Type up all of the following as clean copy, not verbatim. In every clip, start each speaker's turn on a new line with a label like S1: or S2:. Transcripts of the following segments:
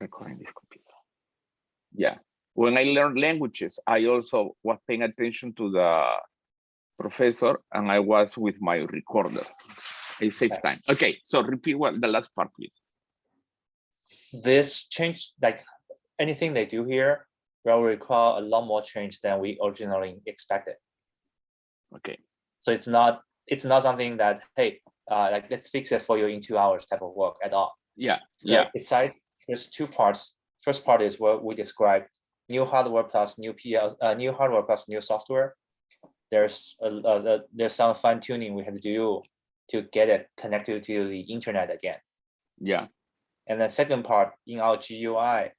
S1: recording this computer. Yeah. When I learned languages, I also was paying attention to the professor and I was with my recorder. It saves time. Okay, so repeat the last part, please.
S2: This change, like anything they do here, will require a lot more change than we originally expected.
S1: Okay.
S2: So it's not something that, hey, like let's fix it for you in 2 hours type of work at all.
S1: Yeah.
S2: So yeah. Besides, there's two parts. First part is what we described: new hardware plus new hardware plus new software. There's some fine tuning we have to do to get it connected to the internet again.
S1: Yeah.
S2: And the second part, in our GUI,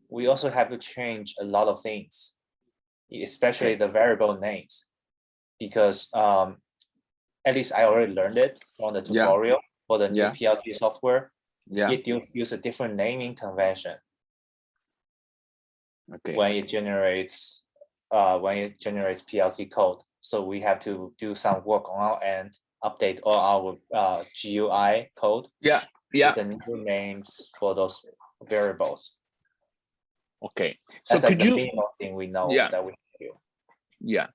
S2: we also have to change a lot of things, especially the variable names, because at least I already learned it from the tutorial for the new PLC software.
S1: Yeah.
S2: It use a different naming convention.
S1: Okay.
S2: When it generates PLC code. So we have to do some work on our end, update all our GUI code.
S1: Yeah.
S2: With the new names for those variables.
S1: Okay. So
S2: that's
S1: could
S2: like
S1: you?
S2: The minimal thing we know that we do.
S1: Yeah.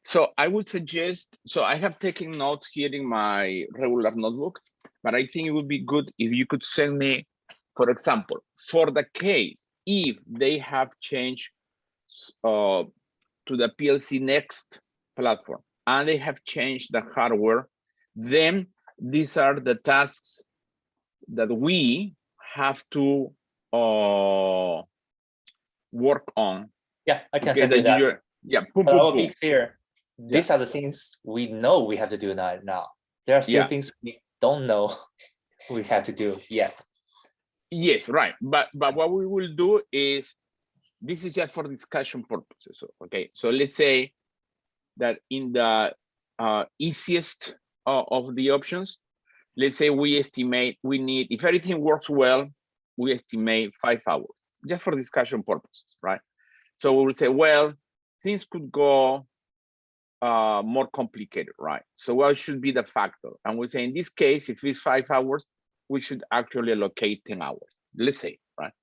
S1: So I would suggest. So I have taken notes here in my regular notebook, but I think it would be good if you could send me, for example, for the case if they have changed to the PLC Next platform and they have changed the hardware, then these are the tasks that we have to work on.
S2: Yeah, I can send you that.
S1: Yeah,
S2: but I will be clear. These are the things we know we have to do now. There are still things we don't know we have to do yet.
S1: Yes, right. But what we will do is, this is just for discussion purposes. Okay, so let's say that in the easiest of the options, let's say we estimate we need, if everything works well, we estimate 5 hours, just for discussion purposes, right? So we will say, well, things could go more complicated, right? So what should be the factor? And we say, in this case, if it's 5 hours, we should actually allocate 10 hours, let's say, right?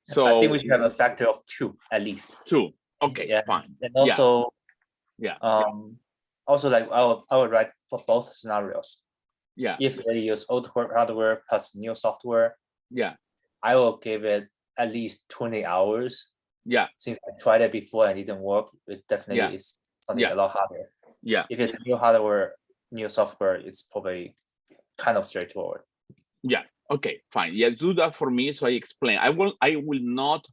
S1: So
S2: I think we should have a factor of 2 at least.
S1: 2. Okay, fine.
S2: And also, also like I would write for both scenarios.
S1: Yeah.
S2: If they use old hardware plus new software, I will give it at least 20 hours.
S1: Yeah.
S2: Since I tried it before and it didn't work, it definitely is something a lot harder.
S1: Yeah.
S2: If it's new hardware, new software, it's probably kind of straightforward.
S1: Yeah. Okay, fine. Yeah, do that for me. So I explain. I will not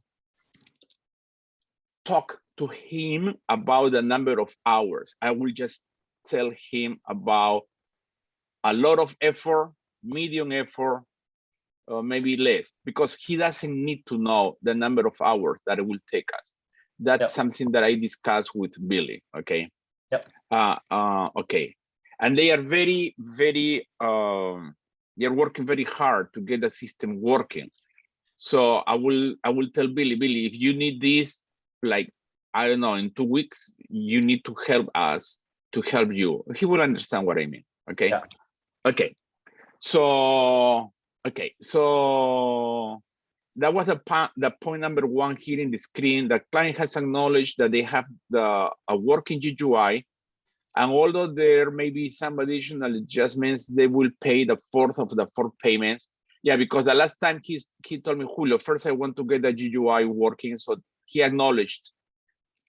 S1: talk to him about the number of hours. I will just tell him about a lot of effort, medium effort, or maybe less, because he doesn't need to know the number of hours that it will take us. That's something that I discussed with Billy. Okay. Okay. And they are very, very they're working very hard to get the system working. So I will tell Billy, if you need this, like, I don't know, in 2 weeks, you need to help us to help you. He will understand what I mean. Okay. Okay. So so that was the point number 1 here in the screen. The client has acknowledged that they have a working GUI, and although there may be some additional adjustments, they will pay the 4th of the 4 payments. Yeah, because the last time he told me, Julio, first I want to get the GUI working. So he acknowledged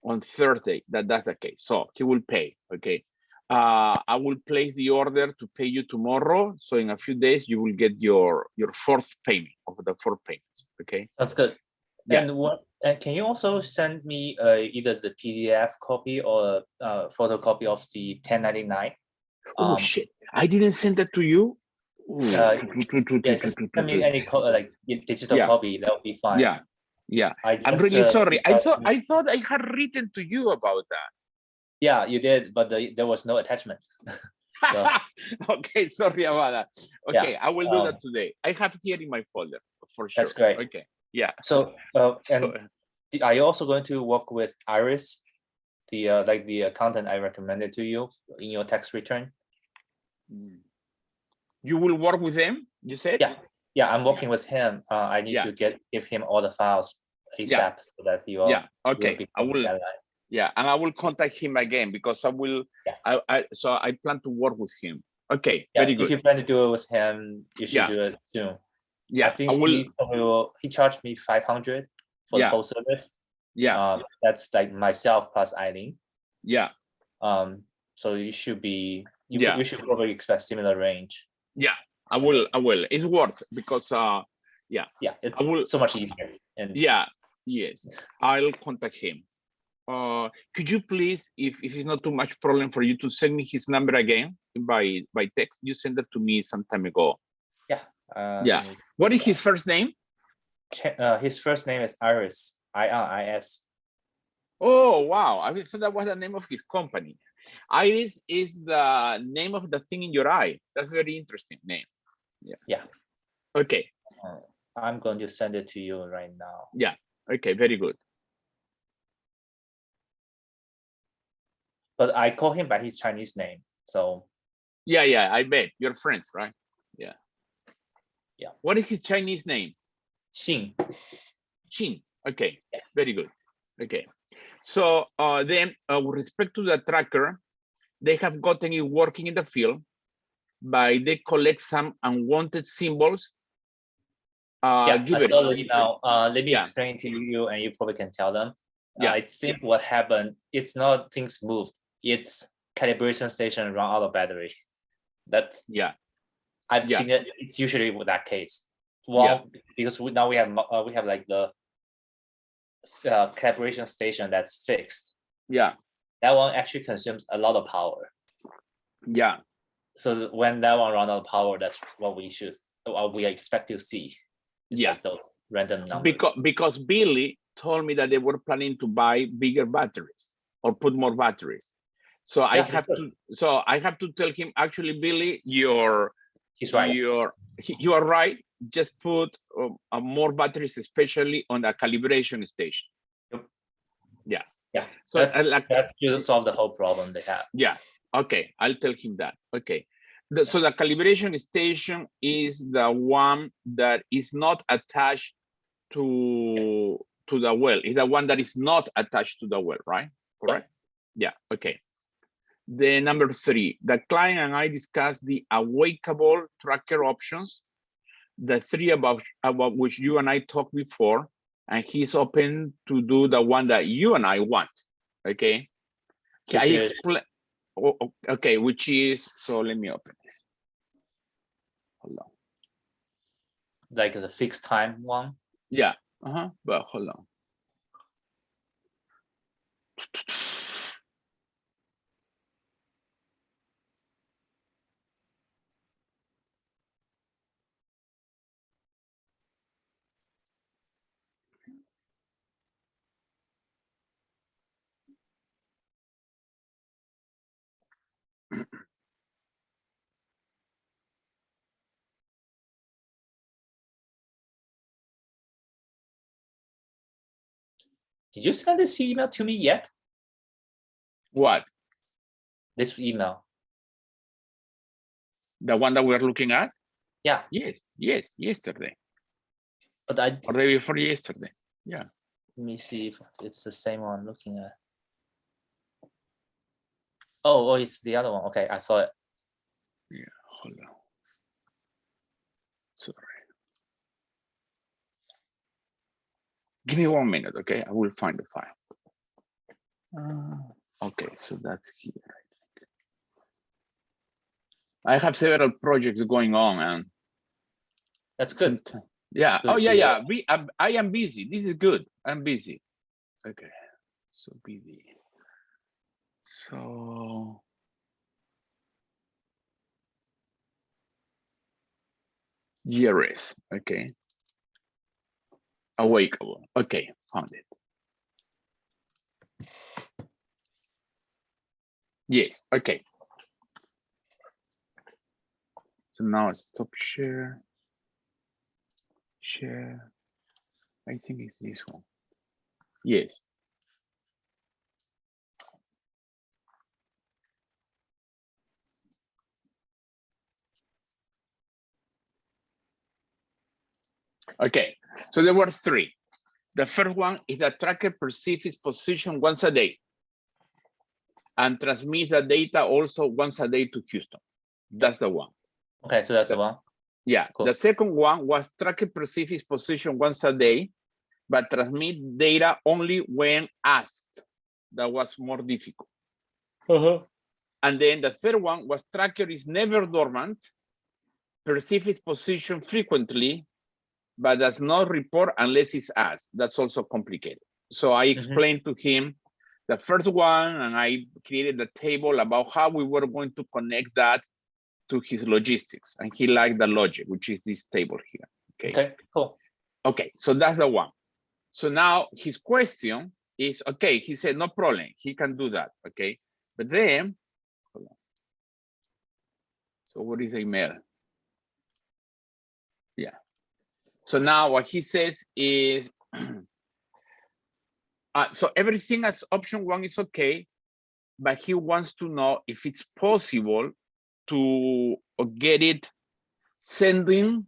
S1: on Thursday that that's the case. So he will pay. Okay. I will place the order to pay you tomorrow. So in a few days, you will get your 4th payment of the 4 payments. Okay.
S2: That's good. Yeah. And can you also send me either the PDF copy or a photocopy of the 1099?
S1: Oh shit! I didn't send that to you.
S2: Send me any like digital copy. That would be fine.
S1: Yeah. I'm really sorry. I thought I had written to you about that.
S2: Yeah, you did, but there was no attachment. So.
S1: Okay, sorry about that. Okay, I will do that today. I have it here in my folder for sure.
S2: That's great.
S1: Okay, yeah.
S2: So and are you also going to work with Iris, the like the accountant I recommended to you in your tax return?
S1: You will work with them, you said?
S2: Yeah, Yeah, I'm working with him. I need
S1: Yeah.
S2: to give him all the files ASAP
S1: Yeah.
S2: so that he will.
S1: Yeah.
S2: he will
S1: Okay.
S2: be
S1: I will.
S2: deadline.
S1: Yeah, and I will contact him again because I will.
S2: Yeah.
S1: So I plan to work with him. Okay.
S2: Yeah,
S1: Very
S2: if
S1: good.
S2: you plan to do it with him, you should
S1: Yeah.
S2: do it soon. I
S1: Yeah.
S2: think
S1: I will.
S2: he charged me 500 for the
S1: Yeah.
S2: whole service.
S1: Yeah.
S2: That's like myself plus Eileen.
S1: Yeah.
S2: So you should be
S1: Yeah.
S2: you should probably expect similar range.
S1: Yeah. I will. I will. It's worth because yeah.
S2: Yeah, it's
S1: I will.
S2: so much easier. And
S1: Yeah. Yes. I'll contact him. Could you please, if it's not too much problem for you, to send me his number again by text? You sent that to me some time ago.
S2: yeah.
S1: Yeah. What is his first name?
S2: His first name is Iris. IRIS.
S1: Oh wow! I thought that was the name of his company. Iris is the name of the thing in your eye. That's very interesting name. Yeah.
S2: Yeah.
S1: Okay.
S2: I'm going to send it to you right now.
S1: Yeah. Okay. Very good.
S2: But I call him by his Chinese name. So
S1: Yeah. Yeah. I bet you're friends, right? Yeah.
S2: Yeah.
S1: What is his Chinese name?
S2: Xing.
S1: Qin. Okay.
S2: Yeah.
S1: Very good. Okay. So then with respect to the tracker, they have gotten it working in the field by they collect some unwanted symbols.
S2: Yeah, I saw the email. Let me
S1: Yeah.
S2: explain to you, and you probably can tell them.
S1: Yeah.
S2: I think what happened, it's not things moved. It's calibration station run out of battery. That's
S1: Yeah.
S2: I've
S1: Yeah.
S2: seen it. It's usually with that case.
S1: Yeah.
S2: Because now we have like the calibration station that's fixed.
S1: Yeah.
S2: That one actually consumes a lot of power.
S1: Yeah.
S2: So when that one runs out of power, that's what we expect to see. It's
S1: Yeah.
S2: like those random numbers.
S1: Because Billy told me that they were planning to buy bigger batteries or put more batteries. So I have to tell him, actually, Billy,
S2: He's right.
S1: you are right. Just put more batteries, especially on the calibration station.
S2: Yep.
S1: Yeah.
S2: Yeah.
S1: So
S2: that's to solve the whole problem they have.
S1: Yeah. Okay. I'll tell him that. Okay. So the calibration station is the one that is not attached to the well. It's the one that is not attached to the well, right? Correct. Yeah. Okay. The number 3, the client and I discussed the awakeable tracker options, the 3 about which you and I talked before, and he's open to do the one that you and I want. Okay. I explain. Okay, which is, so let me open this. Hold on.
S2: Like the fixed time one.
S1: Yeah. But hold on.
S2: Did you send this email to me yet?
S1: What?
S2: This email.
S1: The one that we're looking at?
S2: Yeah.
S1: Yes, yesterday.
S2: But or
S1: the day before yesterday. Yeah.
S2: Let me see if it's the same one I'm looking at. Oh, it's the other one. Okay, I saw it.
S1: Yeah, hold on. Sorry. Give me 1 minute, okay? I will find the file. Okay, so that's here, I think. I have several projects going on, and
S2: that's good.
S1: Yeah. Oh, yeah. I am busy. This is good. I'm busy. Okay. So busy. So. GRS. Okay. Awakeable. Okay. Found it. Yes. Okay. So now stop share. Share. I think it's this one. Yes. Okay, so there were three. The first one is that tracker perceives its position once a day and transmits the data also once a day to Houston. That's the one.
S2: Okay, so that's the one.
S1: Yeah,
S2: Cool.
S1: The second one was tracker perceives its position once a day, but transmit data only when asked. That was more difficult. And then the third one was tracker is never dormant, perceives its position frequently, but does not report unless it's asked. That's also complicated. So I explained to him the first one, and I created the table about how we were going to connect that to his logistics. And he liked the logic, which is this table here.
S2: Okay, cool.
S1: Okay, so that's the one. So now his question is, okay, he said, no problem, he can do that, okay? But then, hold on. So what is the email? Yeah. So now what he says is, so everything as option one is okay, but he wants to know if it's possible to get it sending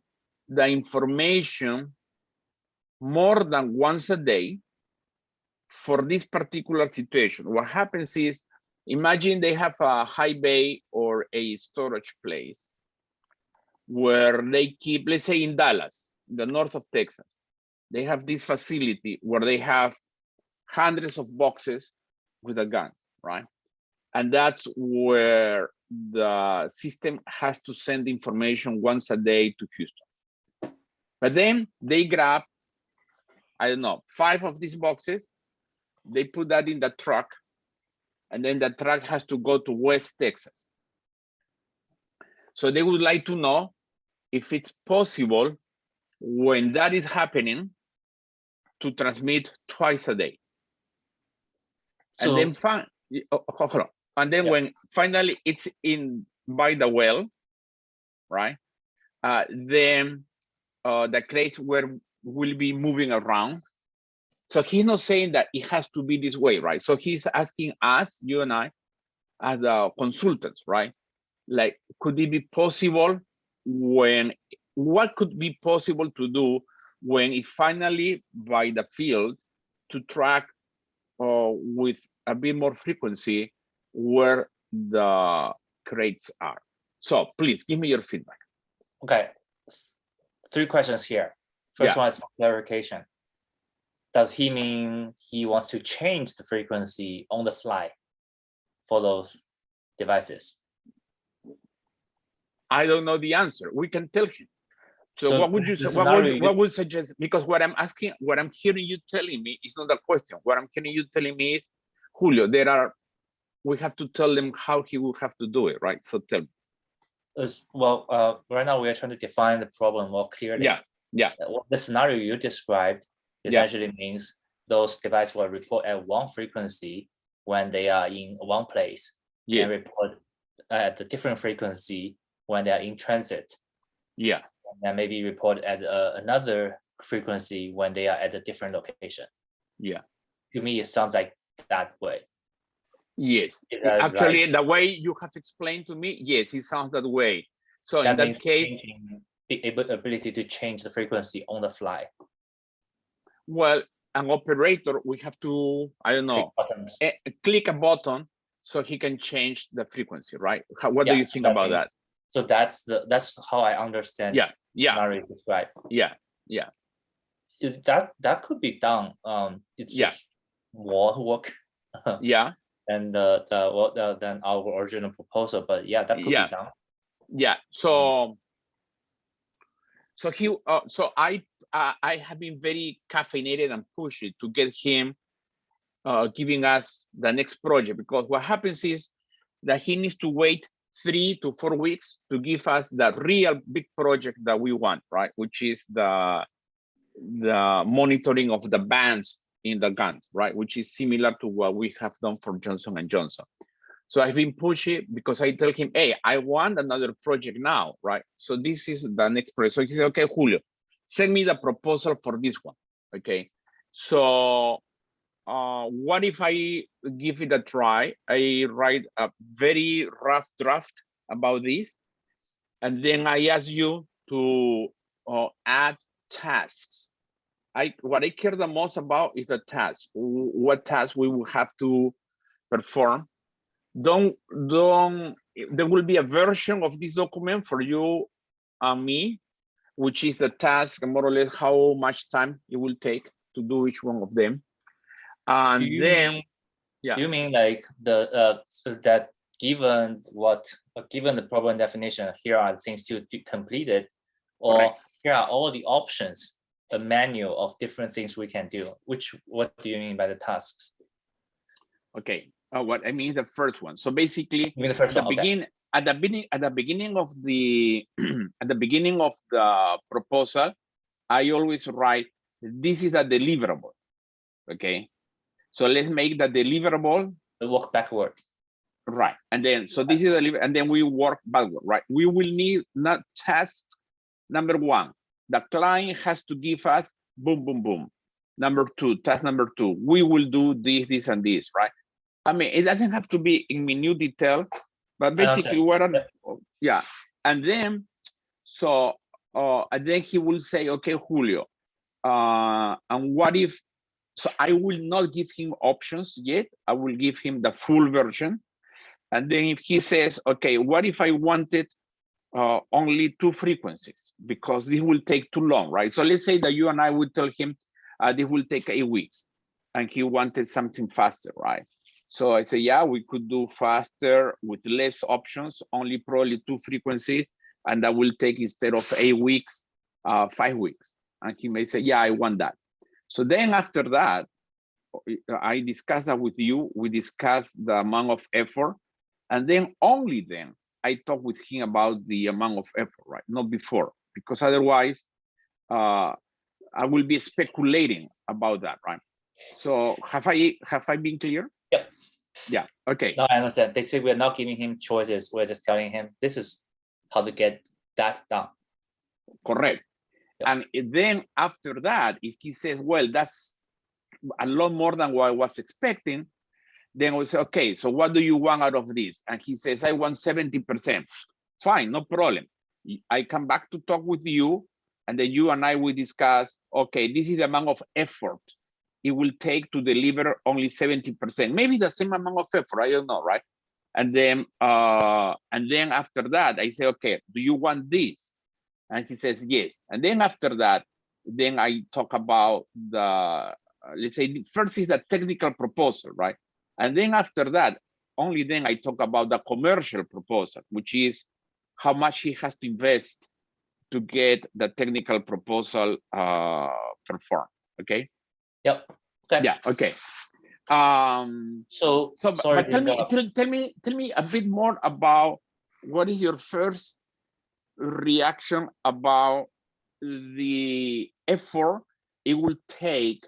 S1: the information more than once a day for this particular situation. What happens is, imagine they have a high bay or a storage place where they keep, let's say in Dallas, the north of Texas, they have this facility where they have hundreds of boxes with a gun, right? And that's where the system has to send information once a day to Houston. But then they grab, I don't know, 5 of these boxes, they put that in the truck, and then the truck has to go to West Texas. So they would like to know if it's possible when that is happening to transmit twice a day.
S2: So,
S1: And then hold on. And then when finally it's in by the well, right? Then the crates will be moving around. So he's not saying that it has to be this way, right? So he's asking us, you and I, as the consultants, right? Like, could it be possible what could be possible to do when it's finally by the field to track with a bit more frequency where the crates are? So please give me your feedback.
S2: Okay, 3 questions here. First one is for clarification. Does he mean he wants to change the frequency on the fly for those devices?
S1: I don't know the answer. We can tell him. So what would you say? What would suggest? Because what I'm hearing you telling me is not a question. What I'm hearing you telling me is, Julio, we have to tell them how he will have to do it, right? So tell me.
S2: Well, right now we are trying to define the problem more clearly.
S1: Yeah.
S2: The scenario you described essentially means those devices will report at one frequency when they are in one place, and report at a different frequency when they are in transit. And maybe report at another frequency when they are at a different location. To me, it sounds like that way.
S1: Yes, actually, right? The way you have explained to me, yes, it sounds that way. So that in that case,
S2: the ability to change the frequency on the fly.
S1: Well, an operator, we have to, I don't know, click a button so he can change the frequency, right? What do you think about that?
S2: So that's how I understand. Scenario described. That could be done. It's just more work. And than our original proposal, but that could be done.
S1: So I have been very caffeinated and pushy to get him giving us the next project, because what happens is that he needs to wait 3 to 4 weeks to give us the real big project that we want, right? Which is the monitoring of the bands in the guns, right? Which is similar to what we have done for Johnson & Johnson. So I've been pushy because I tell him, hey, I want another project now, right? So this is the next project. So he said, okay, Julio, send me the proposal for this one, okay? So what if I give it a try? I write a very rough draft about this, and then I ask you to add tasks. What I care the most about is the task. What task we will have to perform. There will be a version of this document for you and me, which is the task and more or less how much time it will take to do each one of them. And
S2: Do
S1: then, yeah.
S2: you mean like so that given the problem definition, here are the things to be completed, or
S1: Correct.
S2: here are all the options, a manual of different things we can do? What do you mean by the tasks?
S1: Okay. What I mean, the first one. So basically,
S2: You mean the first one? Okay.
S1: at the beginning of the at the beginning of the proposal, I always write, this is a deliverable. Okay. So let's make the deliverable
S2: The work backward.
S1: right. And then so this is a and then we work backward, right? We will need not task number one. The client has to give us boom, boom, boom. Number two, task number two, we will do this, this, and this, right? I mean, it doesn't have to be in minute detail, but basically what are, yeah. And then, so, and then he will say, okay, Julio, and what if, so I will not give him options yet. I will give him the full version. And then if he says, okay, what if I wanted only 2 frequencies? Because this will take too long, right? So let's say that you and I would tell him this will take 8 weeks and he wanted something faster, right? So I say, yeah, we could do faster with less options, only probably 2 frequencies, and that will take, instead of 8 weeks, 5 weeks. And he may say, yeah, I want that. So then after that, I discuss that with you, we discuss the amount of effort, and then only then I talk with him about the amount of effort, right? Not before, because otherwise I will be speculating about that, right? So have I been clear?
S2: Yep.
S1: Yeah. Okay.
S2: No, I understand. Basically, we're not giving him choices. We're just telling him this is how to get that done.
S1: Correct.
S2: Yep.
S1: And then after that, if he says, well, that's a lot more than what I was expecting, then we say, okay, so what do you want out of this? And he says, I want 70%. Fine, no problem. I come back to talk with you, and then you and I will discuss, okay, this is the amount of effort it will take to deliver only 70%, maybe the same amount of effort, I don't know, right? And then after that, I say, okay, do you want this? And he says, yes. And then after that, then I talk about the, let's say, first is the technical proposal, right? And then after that, only then I talk about the commercial proposal, which is how much he has to invest to get the technical proposal performed. Okay.
S2: Yep. Okay.
S1: Yeah. Okay.
S2: So
S1: but tell me a bit more about what is your first reaction about the effort it will take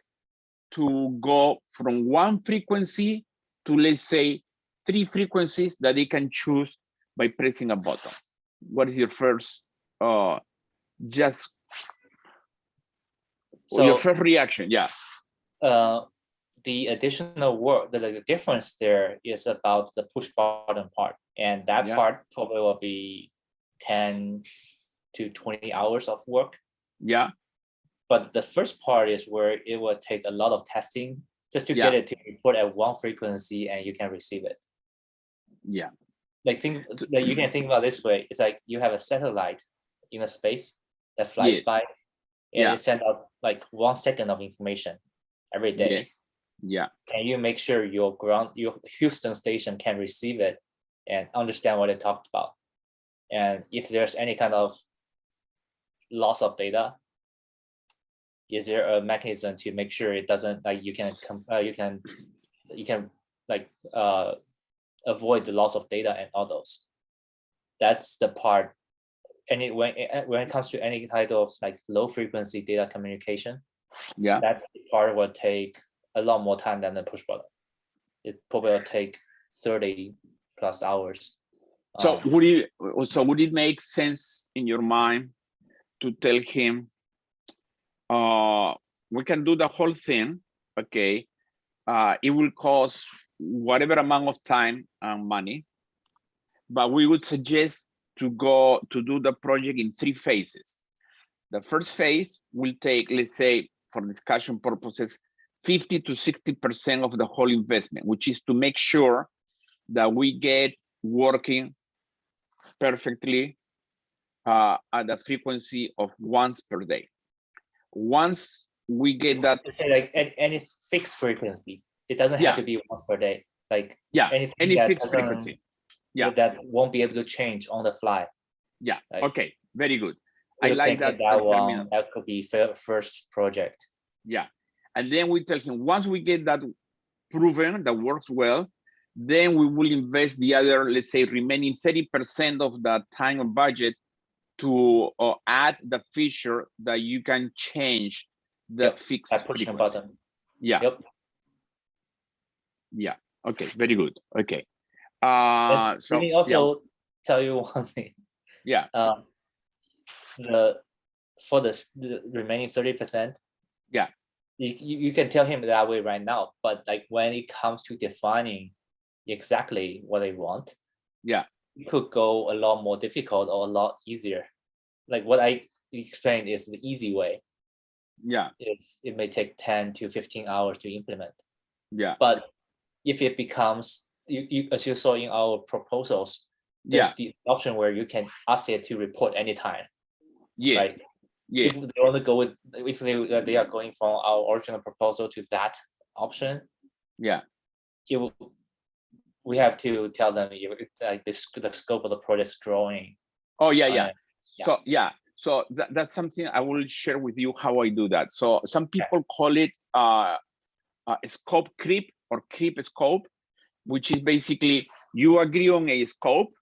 S1: to go from 1 frequency to, let's say, 3 frequencies that they can choose by pressing a button. What is your first just your first reaction? Yeah.
S2: The additional work, the difference there is about the push button part, and that part probably will be 10 to 20 hours of work.
S1: Yeah.
S2: But the first part is where it will take a lot of testing just to get it to report at 1 frequency and you can receive it.
S1: Yeah.
S2: Like you can think about this way. It's like you have a satellite in a space that flies by, and it sends out like 1 second of information every day.
S1: Yeah.
S2: Can you make sure your Houston station can receive it and understand what it talked about? And if there's any kind of loss of data, is there a mechanism to make sure it doesn't, like, you can like avoid the loss of data and all those? That's the part. And when it comes to any type of like low frequency data communication, that's the part will take a lot more time than the push button. It probably will take 30 plus hours.
S1: So would it make sense in your mind to tell him, we can do the whole thing, okay? It will cost whatever amount of time and money, but we would suggest to go to do the project in 3 phases. The first phase will take, let's say, for discussion purposes, 50 to 60% of the whole investment, which is to make sure that we get working perfectly at a frequency of once per day. Once we get that,
S2: say like any fixed frequency. It doesn't
S1: Yeah.
S2: have to be once per day. Like
S1: yeah,
S2: anything
S1: any
S2: that
S1: fixed
S2: doesn't-
S1: frequency. Yeah.
S2: that won't be able to change on the fly.
S1: Yeah,
S2: Like-
S1: okay, very good. I
S2: We'll
S1: like
S2: take it
S1: that
S2: one.
S1: terminal.
S2: That could be first project.
S1: Yeah, and then we tell him, once we get that proven, that works well, then we will invest the other, let's say, remaining 30% of the time and budget to add the feature that you can change the
S2: Yep,
S1: fixed
S2: By pushing a
S1: frequency.
S2: button.
S1: Yeah,
S2: Yep.
S1: yeah, okay, very good, okay.
S2: Let
S1: So,
S2: me
S1: yeah,
S2: also tell you one thing.
S1: yeah,
S2: For the remaining 30%.
S1: Yeah.
S2: You can tell him that way right now, but like when it comes to defining exactly what they want,
S1: yeah,
S2: it could go a lot more difficult or a lot easier. Like what I explained is the easy way.
S1: yeah,
S2: It may take 10 to 15 hours to implement.
S1: yeah,
S2: But if it becomes, as you saw in our proposals,
S1: yeah,
S2: there's the option where you can ask it to report anytime.
S1: yes,
S2: Right.
S1: yes,
S2: If they want to go with, if they are going from our original proposal to that option,
S1: yeah,
S2: we have to tell them like the scope of the project is growing.
S1: oh, yeah, yeah.
S2: Yeah.
S1: So, yeah, so that's something I will share with you how I do that. So some people call it scope creep or creep scope, which is basically you agree on a scope,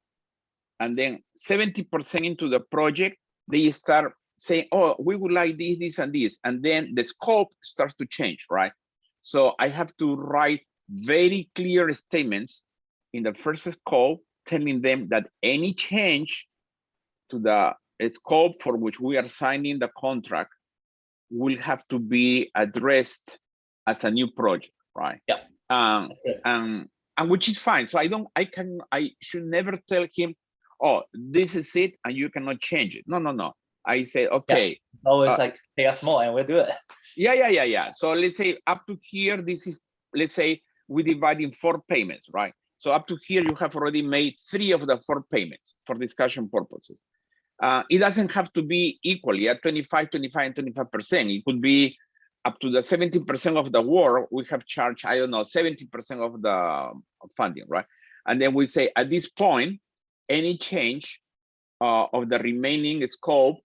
S1: and then 70% into the project, they start saying, oh, we would like this, this, and this. And then the scope starts to change, right? So I have to write very clear statements in the first scope, telling them that any change to the scope for which we are signing the contract will have to be addressed as a new project, right?
S2: Yeah.
S1: And which is fine. So I should never tell him, oh, this is it and you cannot change it. No, no, no. I say, okay.
S2: Always like pay us more and we'll do it.
S1: Yeah. So let's say up to here, this is, let's say we divide in 4 payments, right? So up to here, you have already made 3 of the 4 payments for discussion purposes. It doesn't have to be equally at 25, 25, and 25%. It could be up to the 70% of the work we have charged, I don't know, 70% of the funding, right? And then we say at this point, any change of the remaining scope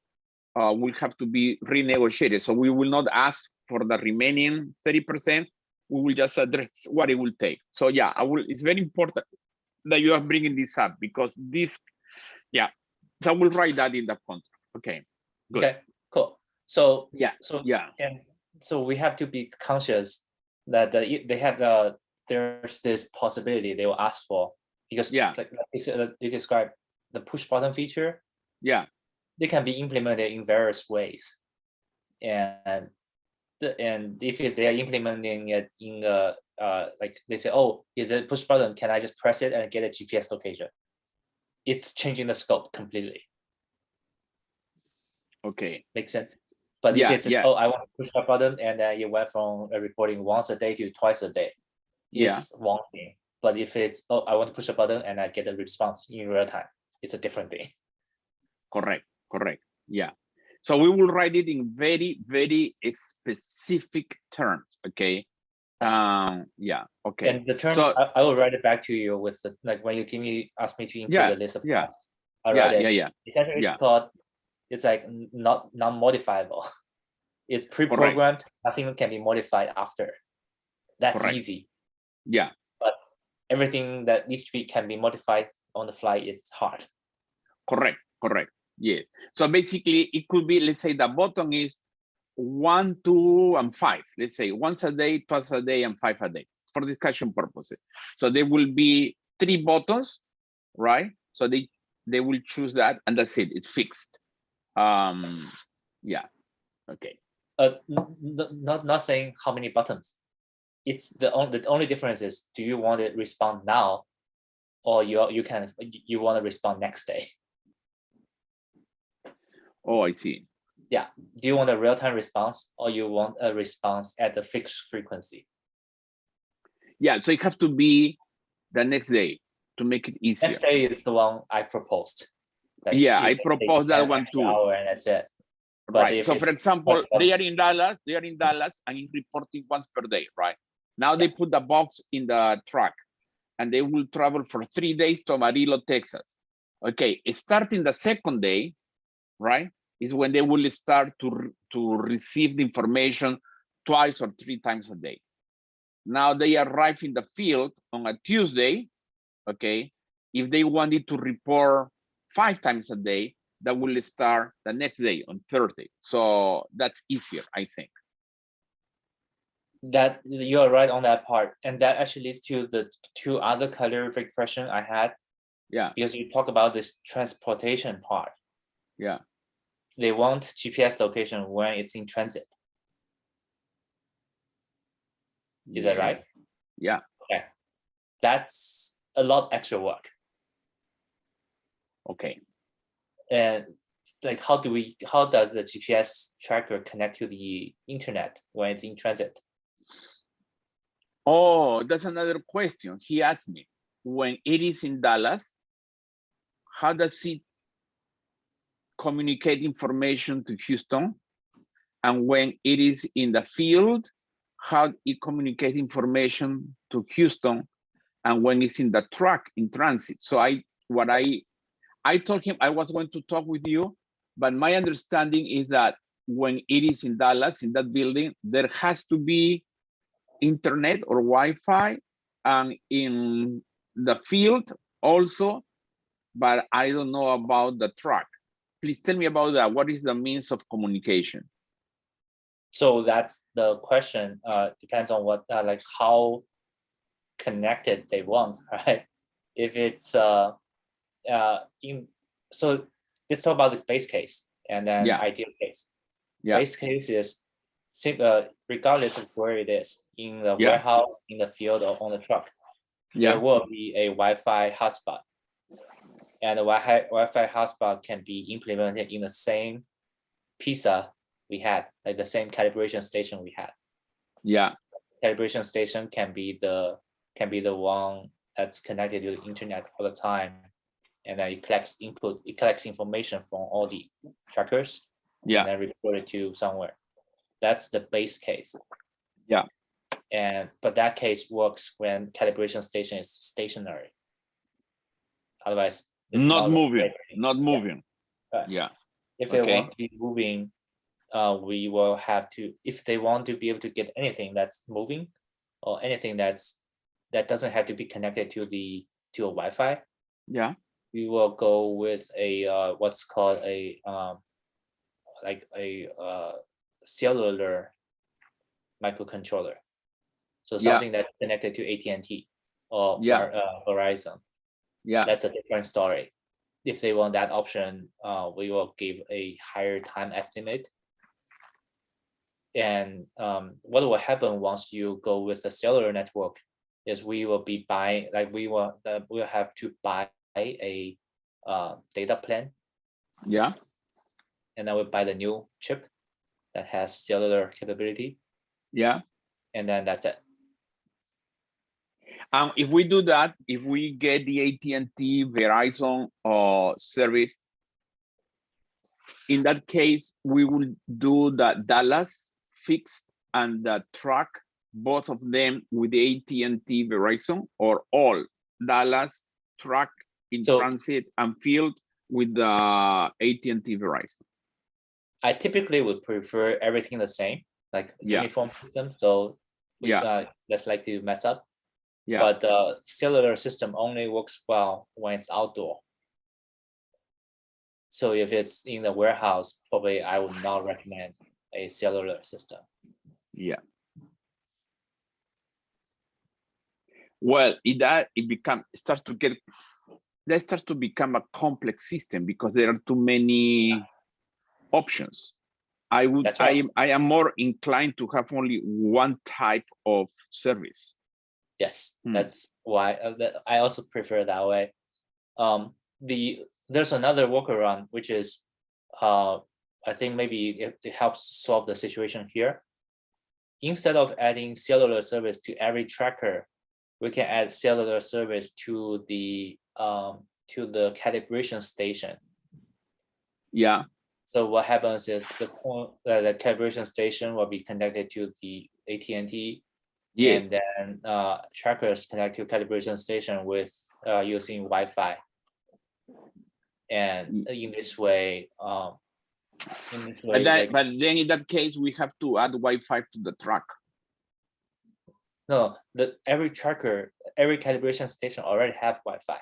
S1: will have to be renegotiated. So we will not ask for the remaining 30%. We will just address what it will take. So yeah, it's very important that you are bringing this up because this, yeah. So I will write that in the contract. Okay. Good.
S2: Okay, cool. So
S1: yeah.
S2: And so we have to be conscious that they have there's this possibility they will ask for, because like you described the push button feature.
S1: Yeah.
S2: They can be implemented in various ways, and if they are implementing it in like they say, oh, is it push button? Can I just press it and get a GPS location? It's changing the scope completely.
S1: Okay.
S2: Makes sense. But if it's oh, I want to push that button and then you went from reporting once a day to twice a day, it's one thing. But if it's oh, I want to push a button and I get a response in real time, it's a different thing.
S1: Correct. Yeah. So we will write it in very, very specific terms. Okay. Yeah. Okay.
S2: And the term,
S1: so,
S2: I will write it back to you with the, like when you ask me to include a list of tasks. I write it. Essentially, it's called. It's like not non-modifiable. It's pre-programmed. Nothing can be modified after. That's easy.
S1: Yeah.
S2: But everything that needs to be can be modified on the fly. It's hard.
S1: Correct. Yes. So basically, it could be, let's say the button is 1, 2, and 5. Let's say once a day, twice a day, and 5 a day for discussion purposes. So there will be 3 buttons, right? So they will choose that, and that's it. It's fixed. Yeah. Okay.
S2: Not saying how many buttons. It's the only difference is, do you want to respond now, or you want to respond next day?
S1: Oh, I see.
S2: Yeah. Do you want a real-time response or you want a response at the fixed frequency?
S1: Yeah, so it has to be the next day to make it easier.
S2: Next day is the one I proposed. Like,
S1: Yeah,
S2: you
S1: I
S2: can
S1: propose
S2: take
S1: that
S2: 10
S1: one
S2: extra
S1: too.
S2: hour and that's it. But
S1: Right.
S2: if
S1: So for
S2: it's
S1: example,
S2: much more-
S1: they are in Dallas and it's reporting once per day, right? Now they put the box in the truck and they will travel for 3 days to Amarillo, Texas. Okay, starting the second day, right, is when they will start to receive the information twice or 3 times a day. Now they arrive in the field on a Tuesday, okay? If they wanted to report 5 times a day, that will start the next day on Thursday. So that's easier, I think.
S2: that you're right on that part. And that actually leads to the 2 other calorific question I had.
S1: Yeah.
S2: Because you talk about this transportation part.
S1: Yeah.
S2: They want GPS location when it's in transit. Is that right?
S1: Yeah.
S2: Okay. That's a lot extra work.
S1: Okay.
S2: And like, how does the GPS tracker connect to the internet when it's in transit?
S1: Oh, that's another question. He asked me, when it is in Dallas, how does it communicate information to Houston? And when it is in the field, how it communicate information to Houston? And when it's in the truck in transit. So I told him I was going to talk with you, but my understanding is that when it is in Dallas, in that building, there has to be internet or Wi-Fi, and in the field also, but I don't know about the truck. Please tell me about that. What is the means of communication?
S2: So that's the question. Depends on what, like how connected they want, right? If it's so let's talk about the base case and then
S1: Yeah.
S2: ideal case.
S1: Yeah.
S2: Base case is regardless of where it is, in the
S1: Yeah.
S2: warehouse, in the field, or on the truck,
S1: Yeah.
S2: there will be a Wi-Fi hotspot. And the Wi-Fi hotspot can be implemented in the same PISA we had, like the same calibration station we had.
S1: Yeah.
S2: Calibration station can be the one that's connected to the internet all the time, and then it collects information from all the trackers,
S1: Yeah.
S2: and then report it to somewhere. That's the base case.
S1: Yeah.
S2: But that case works when calibration station is stationary. Otherwise, it's
S1: not moving.
S2: operating.
S1: Not moving.
S2: Right.
S1: Yeah.
S2: If it wants to be moving, we will have to, if they want to be able to get anything that's moving, or anything that doesn't have to be connected to a Wi-Fi.
S1: Yeah.
S2: We will go with a what's called a cellular microcontroller. So something that's connected to AT&T or Verizon.
S1: Yeah.
S2: That's a different story. If they want that option, we will give a higher time estimate. And what will happen once you go with the cellular network is we will be buying, like we'll have to buy a data plan.
S1: Yeah.
S2: And then we buy the new chip that has cellular capability.
S1: Yeah.
S2: And then that's it.
S1: If we do that, if we get the AT&T Verizon service, in that case, we will do the Dallas fixed and the truck, both of them with the AT&T Verizon, or all Dallas truck in transit and field with the AT&T Verizon.
S2: I typically would prefer everything the same, like uniform system. So less likely to mess up. Yeah. But the cellular system only works well when it's outdoor. So if it's in the warehouse, probably I would not recommend a cellular system.
S1: Yeah. Well, that starts to become a complex system because there are too many options. I am more inclined to have only one type of service.
S2: Yes, that's why I also prefer that way. There's another workaround, which is I think maybe it helps solve the situation here. Instead of adding cellular service to every tracker, we can add cellular service to the calibration station.
S1: Yeah.
S2: So what happens is the calibration station will be connected to the AT&T,
S1: Yes.
S2: and then trackers connect to calibration station with using Wi-Fi. And in this way,
S1: but then in that case, we have to add Wi-Fi to the truck.
S2: No, every tracker, every calibration station already have Wi-Fi.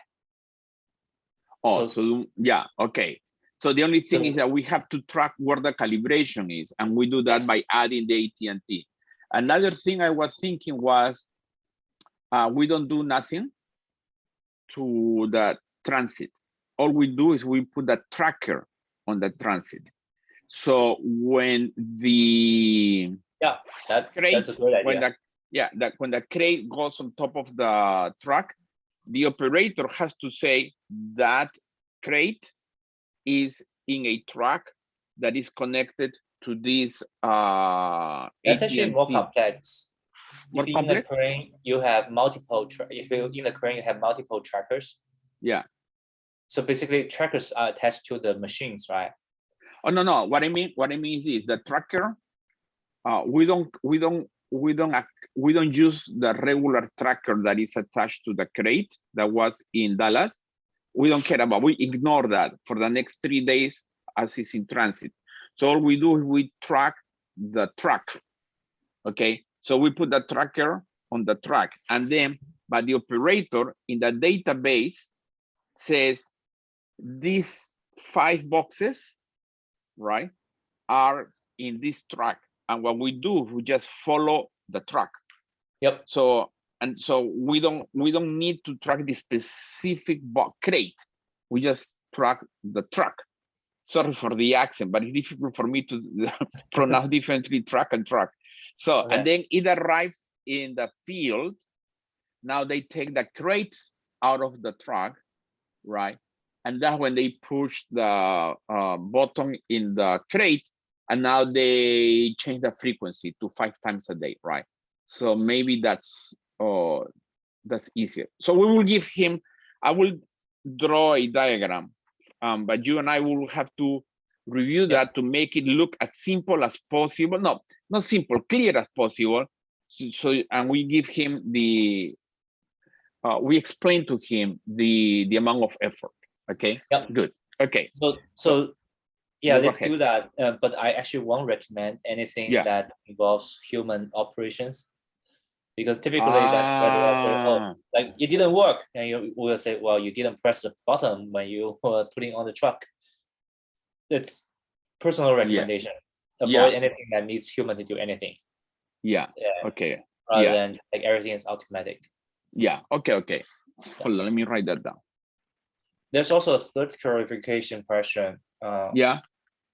S1: Oh, so yeah, okay. So the only thing is that we have to track where the calibration is, and we do that by adding the AT&T. Another thing I was thinking was, we don't do nothing to the transit. All we do is we put the tracker on the transit. So when the
S2: crate, that's a great idea.
S1: When the crate goes on top of the truck, the operator has to say that crate is in a truck that is connected to this
S2: That's actually more complex.
S1: More
S2: if in the crane you have multiple if you in the crane you have multiple trackers.
S1: Yeah.
S2: So basically trackers are attached to the machines, right?
S1: Oh no. What I mean is the tracker, we don't use the regular tracker that is attached to the crate that was in Dallas. We don't care about, we ignore that for the next 3 days as it's in transit. So all we do is we track the truck. Okay, so we put the tracker on the truck, and then but the operator in the database says these 5 boxes, right, are in this truck. And what we do, we just follow the truck.
S2: Yep.
S1: So we don't need to track the specific crate. We just track the truck. Sorry for the accent, but it's difficult for me to pronounce differently track and truck. So, okay. And then it arrives in the field. Now they take the crates out of the truck, right? And that's when they push the button in the crate, and now they change the frequency to 5 times a day, right? So maybe that's easier. So we will give him, I will draw a diagram, but you and I will have to review that to make it look as simple as possible. No, not simple, clear as possible. So and we give him the, we explain to him the amount of effort. Okay. Yep. Good. Okay.
S2: So yeah, let's do that. But I actually won't recommend anything that involves human operations, because typically that's where they will say, oh, like it didn't work, and you will say, well, you didn't press the button when you were putting on the truck. It's personal recommendation. Avoid anything that needs human to do anything.
S1: Okay.
S2: Rather than like everything is automatic.
S1: Okay. Hold on, let me write that down.
S2: There's also a third clarification question.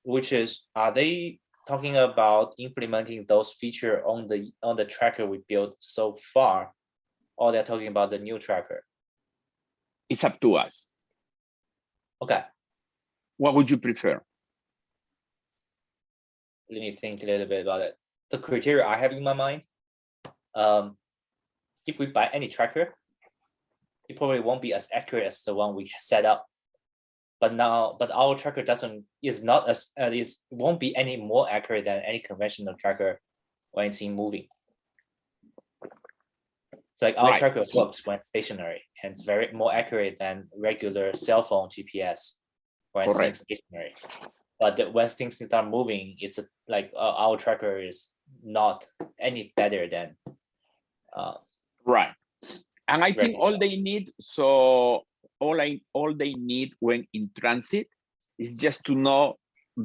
S2: Which is, are they talking about implementing those features on the tracker we built so far, or they're talking about the new tracker?
S1: It's up to us.
S2: Okay.
S1: What would you prefer?
S2: Let me think a little bit about it. The criteria I have in my mind, if we buy any tracker, it probably won't be as accurate as the one we set up. But our tracker won't be any more accurate than any conventional tracker when it's in moving. So like our tracker works when stationary, and it's very more accurate than regular cell phone GPS when it's stationary. But when things start moving, it's like our tracker is not any better than.
S1: And I think all they need, so all they need when in transit is just to know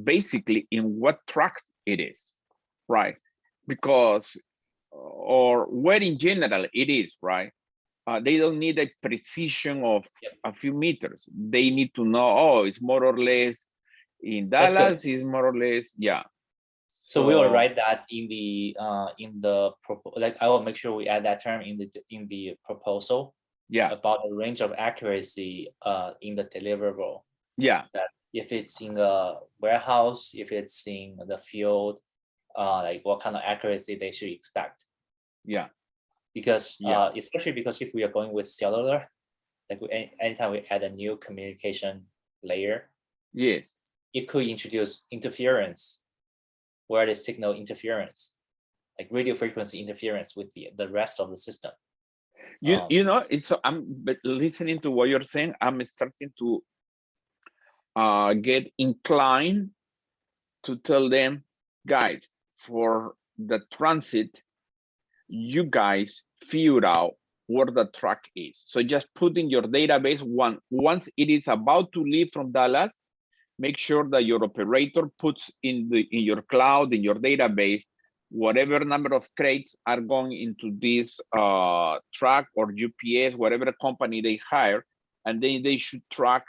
S1: basically in what truck it is, right? Because, or where in general it is, right? They don't need a precision of a few meters. They need to know, oh, it's more or less in Dallas, is more or less,
S2: So we will write that in the like I will make sure we add that term in the proposal. About the range of accuracy in the deliverable. if it's in a warehouse, if it's in the field, like what kind of accuracy they should expect.
S1: Yeah.
S2: Because
S1: Yeah.
S2: especially because if we are going with cellular, like anytime we add a new communication layer,
S1: Yes.
S2: it could introduce interference, wireless signal interference, like radio frequency interference with the rest of the system.
S1: You know, it's but listening to what you're saying, I'm starting to get inclined to tell them, guys, for the transit, you guys figure out where the truck is. So just put in your database once it is about to leave from Dallas, make sure that your operator puts in your cloud, in your database, whatever number of crates are going into this truck or UPS, whatever company they hire, and then they should track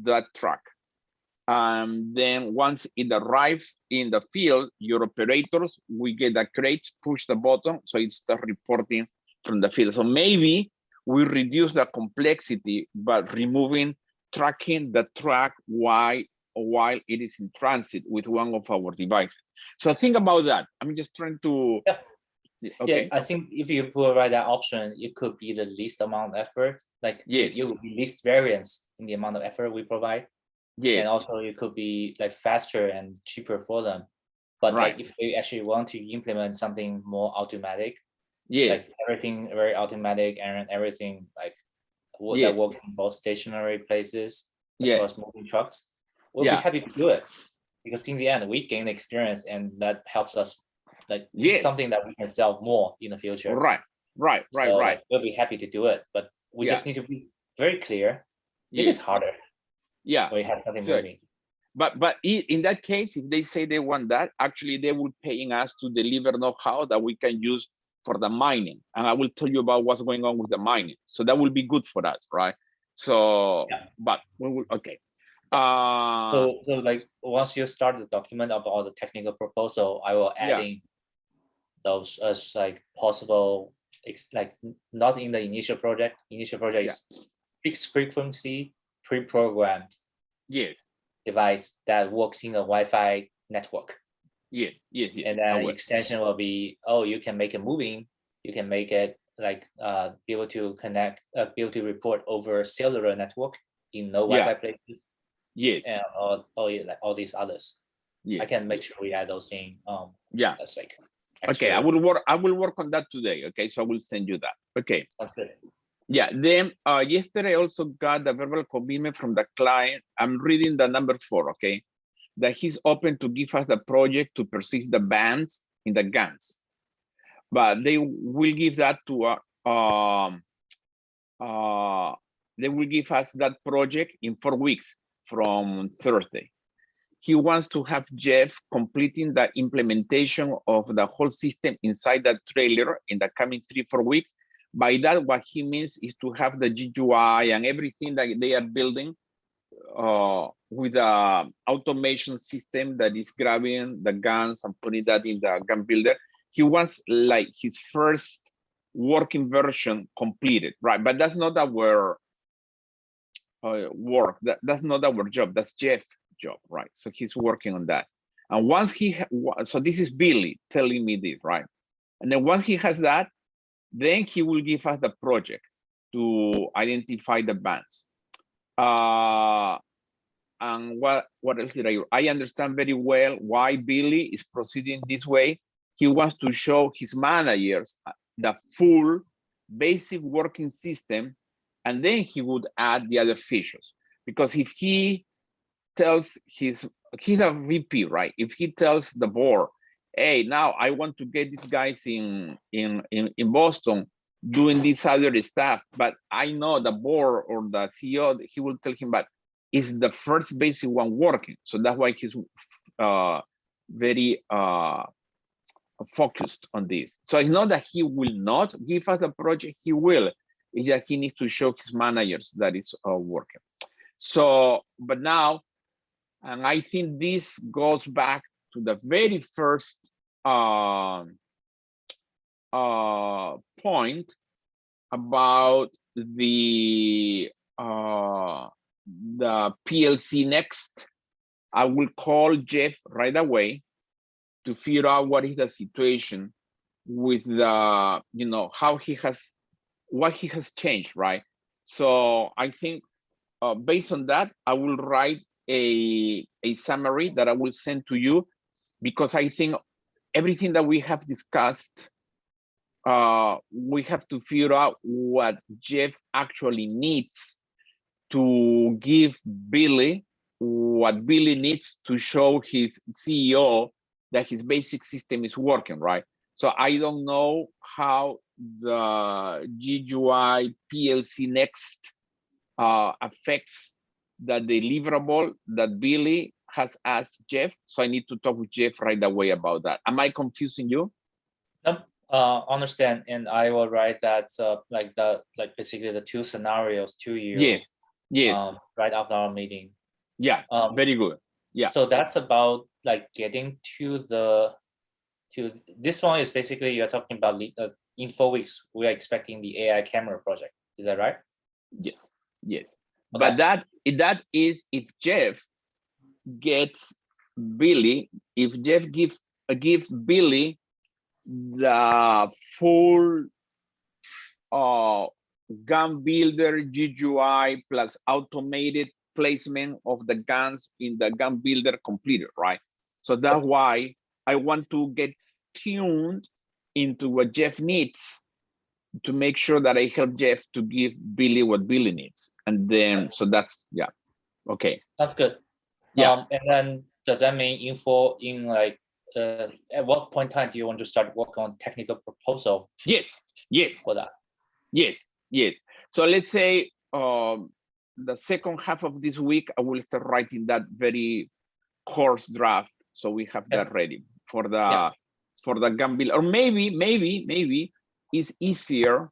S1: that truck. Then once it arrives in the field, your operators, we get the crates, push the button, so it starts reporting from the field. So maybe we reduce the complexity by tracking the truck while it is in transit with one of our devices. So think about that. I'm just trying to.
S2: Yeah.
S1: Okay.
S2: Yeah, I think if you provide that option, it could be the least amount of effort. Like
S1: yes,
S2: you would be least variance in the amount of effort we provide.
S1: Yes.
S2: And also it could be like faster and cheaper for them. But
S1: Right.
S2: like if they actually want to implement something more automatic,
S1: Yes.
S2: like everything very automatic and everything like that
S1: Yes.
S2: works in both stationary places as
S1: Yeah.
S2: well as moving trucks, we'll
S1: Yeah.
S2: be happy to do it. Because in the end, we gain experience and that helps us, like
S1: Yes.
S2: it's something that we can sell more in the future.
S1: Right.
S2: So,
S1: Right.
S2: we'll be happy to do it, but we
S1: Yeah.
S2: just need to be very clear. It
S1: Yes.
S2: is harder
S1: Yeah.
S2: when you have something
S1: So,
S2: moving.
S1: but in that case, if they say they want that, actually they will paying us to deliver know-how that we can use for the mining. And I will tell you about what's going on with the mining. So that will be good for us, right? So,
S2: Yeah.
S1: but we will, okay.
S2: So like once you start the document about the technical proposal, I will add in those as like possible, like not in the initial project. Initial project is fixed frequency pre-programmed
S1: yes,
S2: device that works in a Wi-Fi network.
S1: Yes.
S2: And then extension will be, oh, you can make it moving. You can make it like be able to connect, be able to report over cellular network in no Wi-Fi places.
S1: Yes.
S2: And like all these others.
S1: Yes.
S2: I can make sure we add those in.
S1: Yeah.
S2: That's like
S1: extra. Okay, I will work on that today. Okay, so I will send you that. Okay.
S2: Sounds good.
S1: Yeah, then yesterday I also got the verbal commitment from the client. I'm reading the number 4, okay? That he's open to give us the project to persist the bands in the GANs. But they will give that to they will give us that project in 4 weeks from Thursday. He wants to have Jeff completing the implementation of the whole system inside that trailer in the coming 3-4 weeks. By that, what he means is to have the GUI and everything that they are building with a automation system that is grabbing the guns and putting that in the gun builder. He wants like his first working version completed, right? But that's not our work. That's not our job. That's Jeff's job, right? So he's working on that. And once so this is Billy telling me this, right? And then once he has that, then he will give us the project to identify the bands. And what else did I understand very well why Billy is proceeding this way. He wants to show his managers the full basic working system, and then he would add the other features. Because if he tells he's a VP, right? If he tells the board, hey, now I want to get these guys in Boston doing this other stuff, but I know the board or the CEO, he will tell him, but it's the first basic one working. So that's why he's very focused on this. So it's not that he will not give us the project, he will. It's that he needs to show his managers that it's working. So, but now, and I think this goes back to the very first point about the PLC Next I will call Jeff right away to figure out what is the situation with the, you know, how he has, what he has changed, right? So I think based on that, I will write a summary that I will send to you, because I think everything that we have discussed, we have to figure out what Jeff actually needs to give Billy what Billy needs to show his CEO that his basic system is working, right? So I don't know how the GUI PLC Next affects the deliverable that Billy has asked Jeff. So I need to talk with Jeff right away about that. Am I confusing you?
S2: Nope, understand, and I will write that like basically the two scenarios to you.
S1: Yes, yes.
S2: Right after our meeting.
S1: Yeah, very good. Yeah.
S2: So that's about like getting to this one is basically you're talking about in 4 weeks we are expecting the AI camera project. Is that right?
S1: Yes, yes.
S2: Okay.
S1: But that is if Jeff gets Billy, if Jeff gives Billy the full gun builder GUI plus automated placement of the guns in the gun builder completed, right? So that's why I want to get tuned into what Jeff needs to make sure that I help Jeff to give Billy what Billy needs. And then, so that's, yeah, okay.
S2: That's good.
S1: Yeah.
S2: And then does that mean in like, at what point in time do you want to start working on technical proposal?
S1: Yes,
S2: for that?
S1: Yes, yes. So let's say the second half of this week, I will start writing that very coarse draft. So we have that ready for the gun build. Or maybe it's easier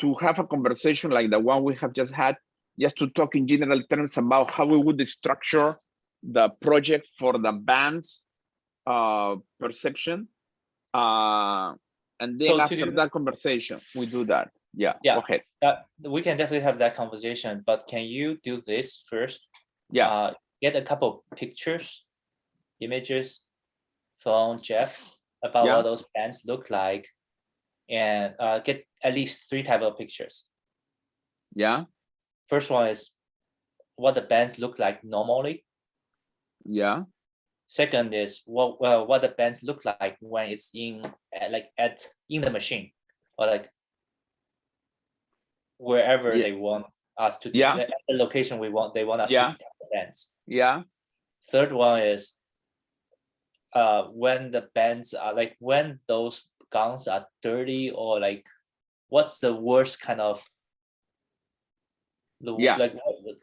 S1: to have a conversation like the one we have just had, just to talk in general terms about how we would structure the project for the band's perception. And then so after that conversation, we do that. Yeah. Okay.
S2: We can definitely have that conversation, but can you do this first?
S1: Yeah.
S2: Get a couple pictures, images from Jeff about what those bands look like, and get at least 3 types of pictures.
S1: Yeah.
S2: First one is what the bands look like normally.
S1: Yeah.
S2: Second is what the bands look like when it's in the machine, or like wherever they want us to do, at the location they want us to detect the bands.
S1: Yeah.
S2: Third one is when the bands are like, when those guns are dirty, or like what's the worst kind of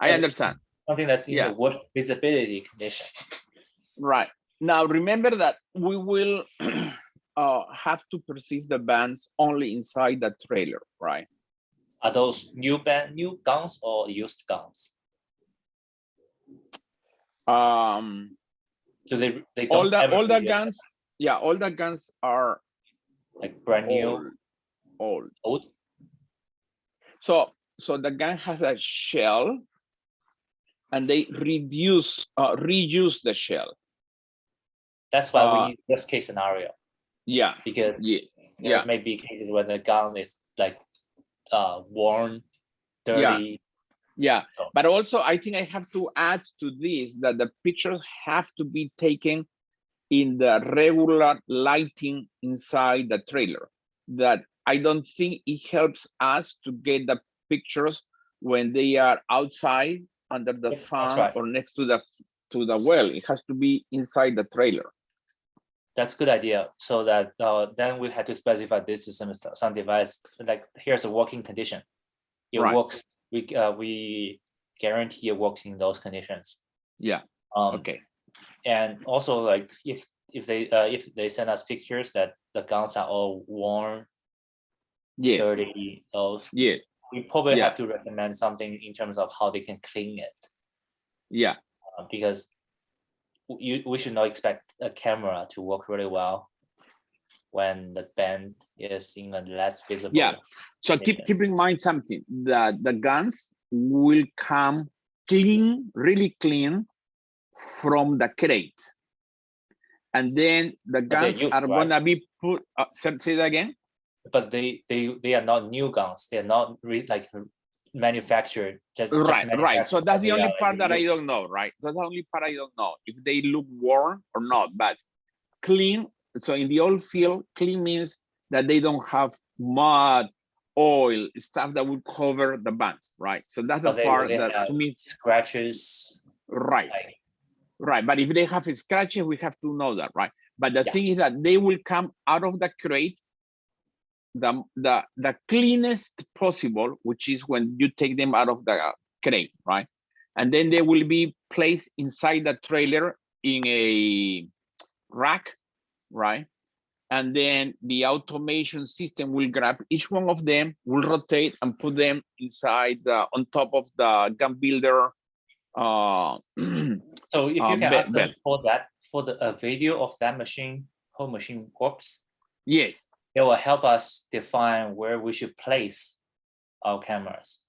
S1: I understand.
S2: Something that's in the worst visibility condition.
S1: Right. Now remember that we will have to perceive the bands only inside the trailer, right?
S2: Are those new guns or used guns? So they don't
S1: all the guns. Yeah, all the guns are
S2: like brand new,
S1: old. So the gun has a shell, and they reuse the shell.
S2: That's why we need best case scenario.
S1: Yeah.
S2: Because there may be cases where the gun is like worn, dirty.
S1: Yeah. But also I think I have to add to this that the pictures have to be taken in the regular lighting inside the trailer. That I don't think it helps us to get the pictures when they are outside under the sun or next to the well. It has to be inside the trailer.
S2: That's a good idea. So that then we had to specify this is some device, like here's a working condition. It works. We guarantee it works in those conditions.
S1: Yeah. Okay.
S2: And also, like if they send us pictures that the guns are all worn, dirty, we probably have to recommend something in terms of how they can clean it. Yeah. Because we should not expect a camera to work really well when the band is in a less visible. Yeah.
S1: So keep in mind something, that the guns will come clean, really clean, from the crate. And then the guns
S2: new,
S1: are
S2: right?
S1: gonna be put, say that again?
S2: But they are not new guns. They're not like manufactured. Just
S1: Right.
S2: manufactured,
S1: So that's the only part that I
S2: used.
S1: don't know, right? That's the only part I don't know, if they look worn or not, but clean. So in the oil field, clean means that they don't have mud, oil, stuff that would cover the bands, right? So that's the part that to me,
S2: scratches.
S1: right.
S2: Like,
S1: Right, but if they have scratches, we have to know that, right? But the
S2: Yeah.
S1: thing is that they will come out of the crate the cleanest possible, which is when you take them out of the crate, right? And then they will be placed inside the trailer in a rack, right? And then the automation system will grab each one of them, will rotate and put them inside on top of the gun builder.
S2: So if you can ask them
S1: belt.
S2: for the video of that machine, whole machine works,
S1: Yes.
S2: it will help us define where we should place our cameras.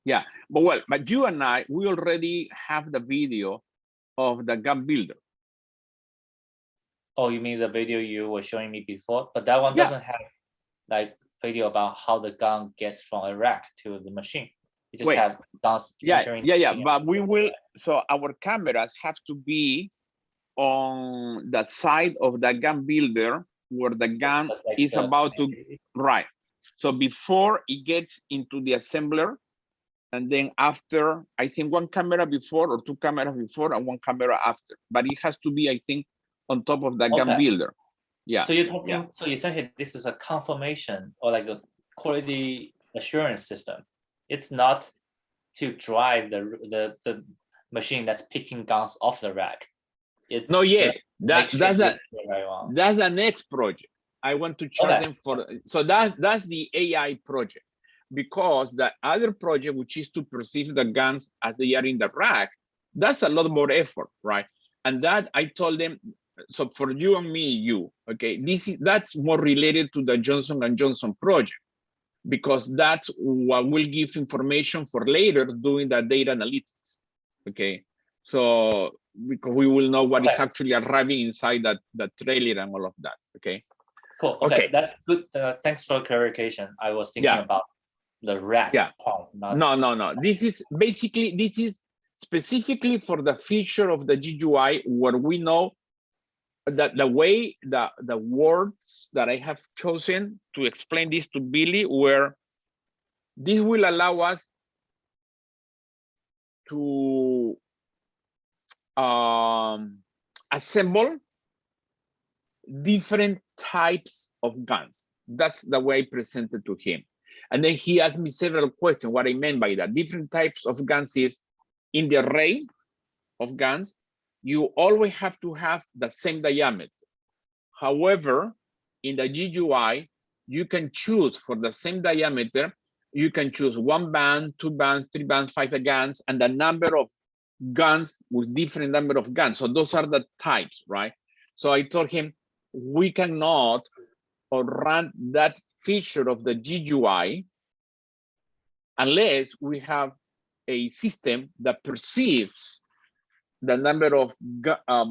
S1: Yeah, but you and I, we already have the video of the gun builder.
S2: Oh, you mean the video you were showing me before? But that one
S1: Yeah.
S2: doesn't have like video about how the gun gets from a rack to the machine. You just have guns.
S1: Yeah. But we will. So our cameras have to be on the side of the gun builder where the gun
S2: like
S1: is about to. Right. So before it gets into the assembler, and then after, I think one camera before or two cameras before and one camera after. But it has to be, I think, on top of the gun builder. Yeah.
S2: So you're talking. So essentially, this is a confirmation or like a quality assurance system. It's not to drive the machine that's picking guns off the rack. It's
S1: not yet. That's the next project. I want to charge them for. So that's the AI project, because the other project, which is to perceive the guns as they are in the rack, that's a lot more effort, right? And that I told them. So for you and me, okay, that's more related to the Johnson & Johnson project, because that's what will give information for later doing the data analytics. Okay, so because we will know what is actually arriving inside that trailer and all of that. Okay,
S2: cool. Okay, that's good. Thanks for clarification. I was thinking about the rack part.
S1: No. This is specifically for the feature of the GUI, where we know that the way the words that I have chosen to explain this to Billy, where this will allow us to assemble different types of guns. That's the way I presented to him. And then he asked me several questions. What I meant by that, different types of guns is, in the array of guns, you always have to have the same diameter. However, in the GUI, you can choose for the same diameter, you can choose 1 band, 2 bands, 3 bands, 5 guns, and the number of guns with different number of guns. So those are the types, right? So I told him, we cannot run that feature of the GUI unless we have a system that perceives the number of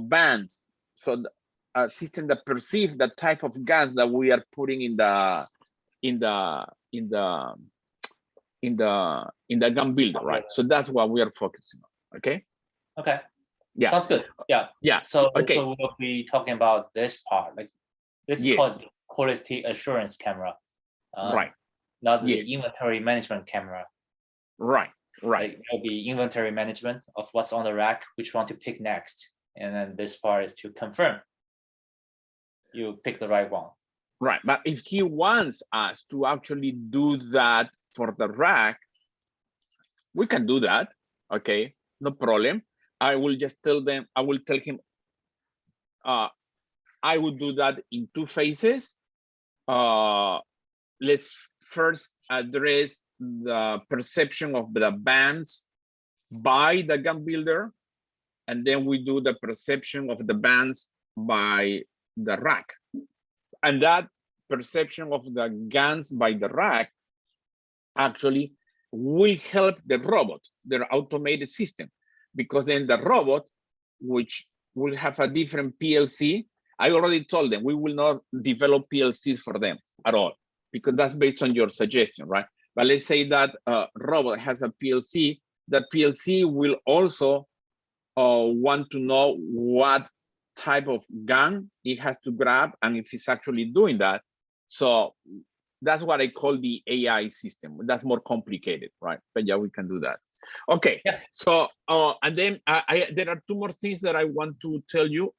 S1: bands. So a system that perceives the type of guns that we are putting in the gun builder, right? So that's what we are focusing on. Okay.
S2: Yeah, sounds good. Yeah. So we'll be talking about this part, like this is called quality assurance camera,
S1: right?
S2: Not the inventory management camera,
S1: right?
S2: Like it'll be inventory management of what's on the rack, which one to pick next, and then this part is to confirm you pick the right one.
S1: Right, but if he wants us to actually do that for the rack, we can do that. Okay, no problem. I will just tell them. I will tell him. I will do that in 2 phases. Let's first address the perception of the bands by the gun builder, and then we do the perception of the bands by the rack. And that perception of the guns by the rack actually will help the robot, their automated system, because then the robot which will have a different PLC. I already told them we will not develop PLCs for them at all, because that's based on your suggestion, right? But let's say that robot has a PLC. That PLC will also want to know what type of gun it has to grab and if it's actually doing that. So that's what I call the AI system. That's more complicated, right? But yeah, we can do that. Okay, yeah. So and then there are two more things that I want to tell you.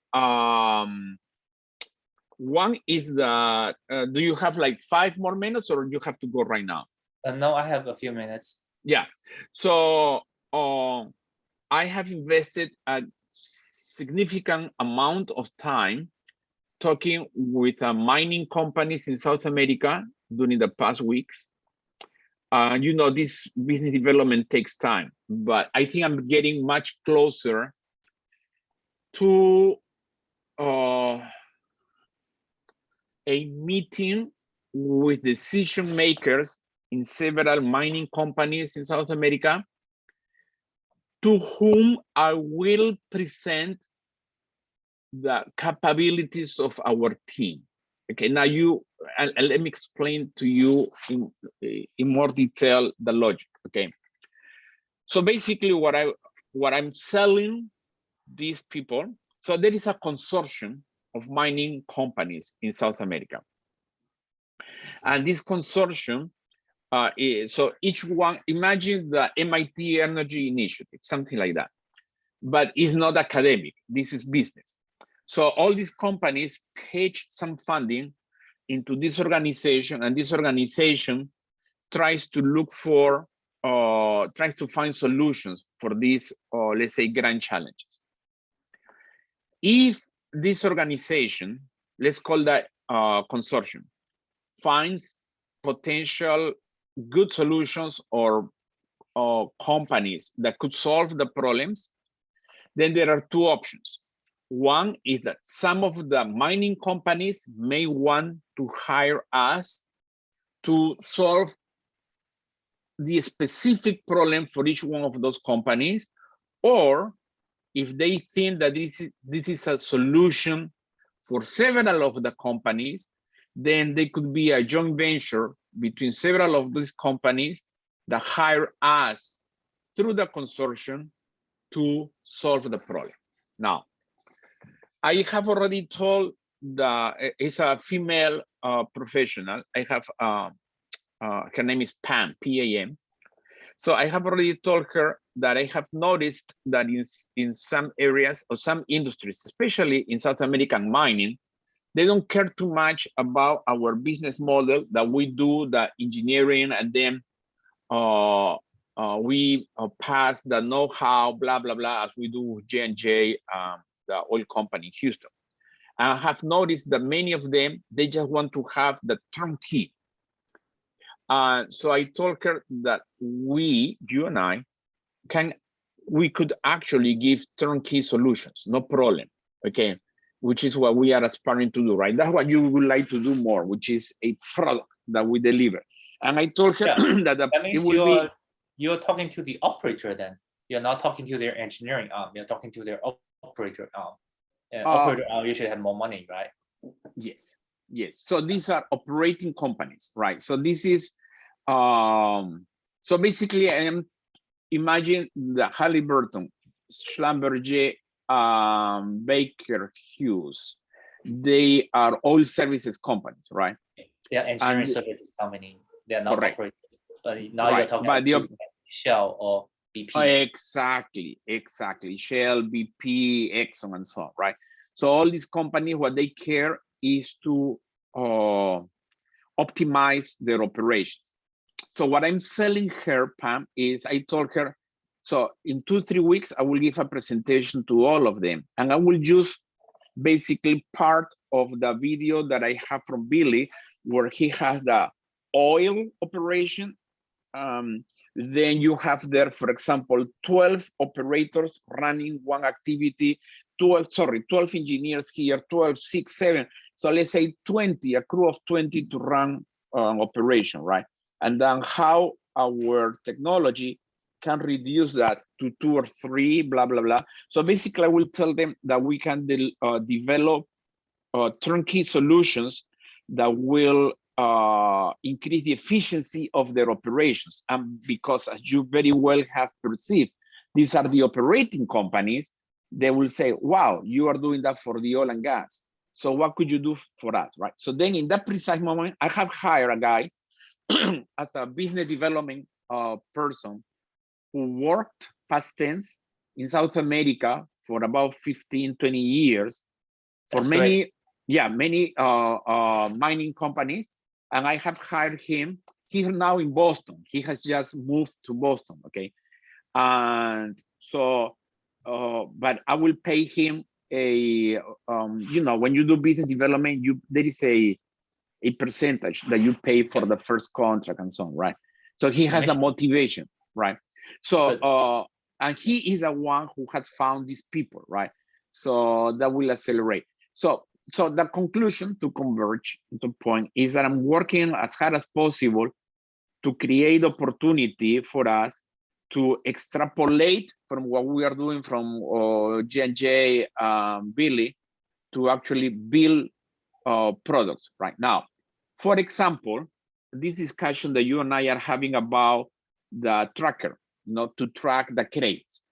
S1: One is that do you have like 5 more minutes, or you have to go right now?
S2: No, I have a few minutes.
S1: Yeah. So I have invested a significant amount of time talking with mining companies in South America during the past weeks. You know, this business development takes time, but I think I'm getting much closer to a meeting with decision makers in several mining companies in South America, to whom I will present the capabilities of our team. Okay, now let me explain to you in more detail the logic. Okay, so basically what I'm selling these people, so there is a consortium of mining companies in South America, and this consortium so each one, imagine the MIT Energy Initiative, something like that, but it's not academic, this is business. So all these companies pitch some funding into this organization, and this organization tries to look for, tries to find solutions for these, let's say, grand challenges. If this organization, let's call that consortium, finds potential good solutions or companies that could solve the problems, then there are two options. One is that some of the mining companies may want to hire us to solve the specific problem for each one of those companies, or if they think that this is a solution for several of the companies, then they could be a joint venture between several of these companies that hire us through the consortium to solve the problem. Now, I have already told it's a female professional. I have, her name is Pam, P-A-M. So I have already told her that I have noticed that in some areas or some industries, especially in South American mining, they don't care too much about our business model, that we do the engineering and then we pass the know-how, blah, blah, blah, as we do with J&J, the oil company in Houston. And I have noticed that many of them, they just want to have the turnkey. So I told her that you and I, we could actually give turnkey solutions, no problem, okay? Which is what we are aspiring to do, right? That's what you would like to do more, which is a product that we deliver. And I told her that
S2: means you're talking to the operator then. You're not talking to their engineering arm. You're talking to their operator arm. Operator arm usually have more money, right?
S1: Yes, yes. So these are operating companies, right? So this is, so basically I am, imagine the Halliburton, Schlumberger, Baker Hughes, they are oil services companies, right?
S2: They are engineering services company. They are not
S1: correct.
S2: Operators. But now you're talking about Shell or BP.
S1: Exactly. Shell, BP, Exxon, and so on, right? So all these companies, what they care is to optimize their operations. So what I'm selling her, Pam, is I told her, so in 2-3 weeks, I will give a presentation to all of them. And I will use basically part of the video that I have from Billy, where he has the oil operation. Then you have there, for example, 12 operators running one activity, 12 engineers here, 12, 6, 7. So let's say 20, a crew of 20 to run an operation, right? And then how our technology can reduce that to 2 or 3, blah, blah, blah. So basically, I will tell them that we can develop turnkey solutions that will increase the efficiency of their operations. And because, as you very well have perceived, these are the operating companies, they will say, wow, you are doing that for the oil and gas. So what could you do for us, right? So then in that precise moment, I have hired a guy as a business development person who worked past tense in South America for about 15, 20 years for
S2: That's
S1: many,
S2: great.
S1: yeah, many mining companies. And I have hired him. He's now in Boston. He has just moved to Boston, okay? And so, but I will pay him a, you know, when you do business development, there is a percentage that you pay for the first contract and so on, right? So he has the motivation, right? So, and he is the one who has found these people, right? So that will accelerate. So the conclusion, to converge to point, is that I'm working as hard as possible to create opportunity for us to extrapolate from what we are doing from J&J, Billy, to actually build products right now. For example, this discussion that you and I are having about the tracker, not to track the crates.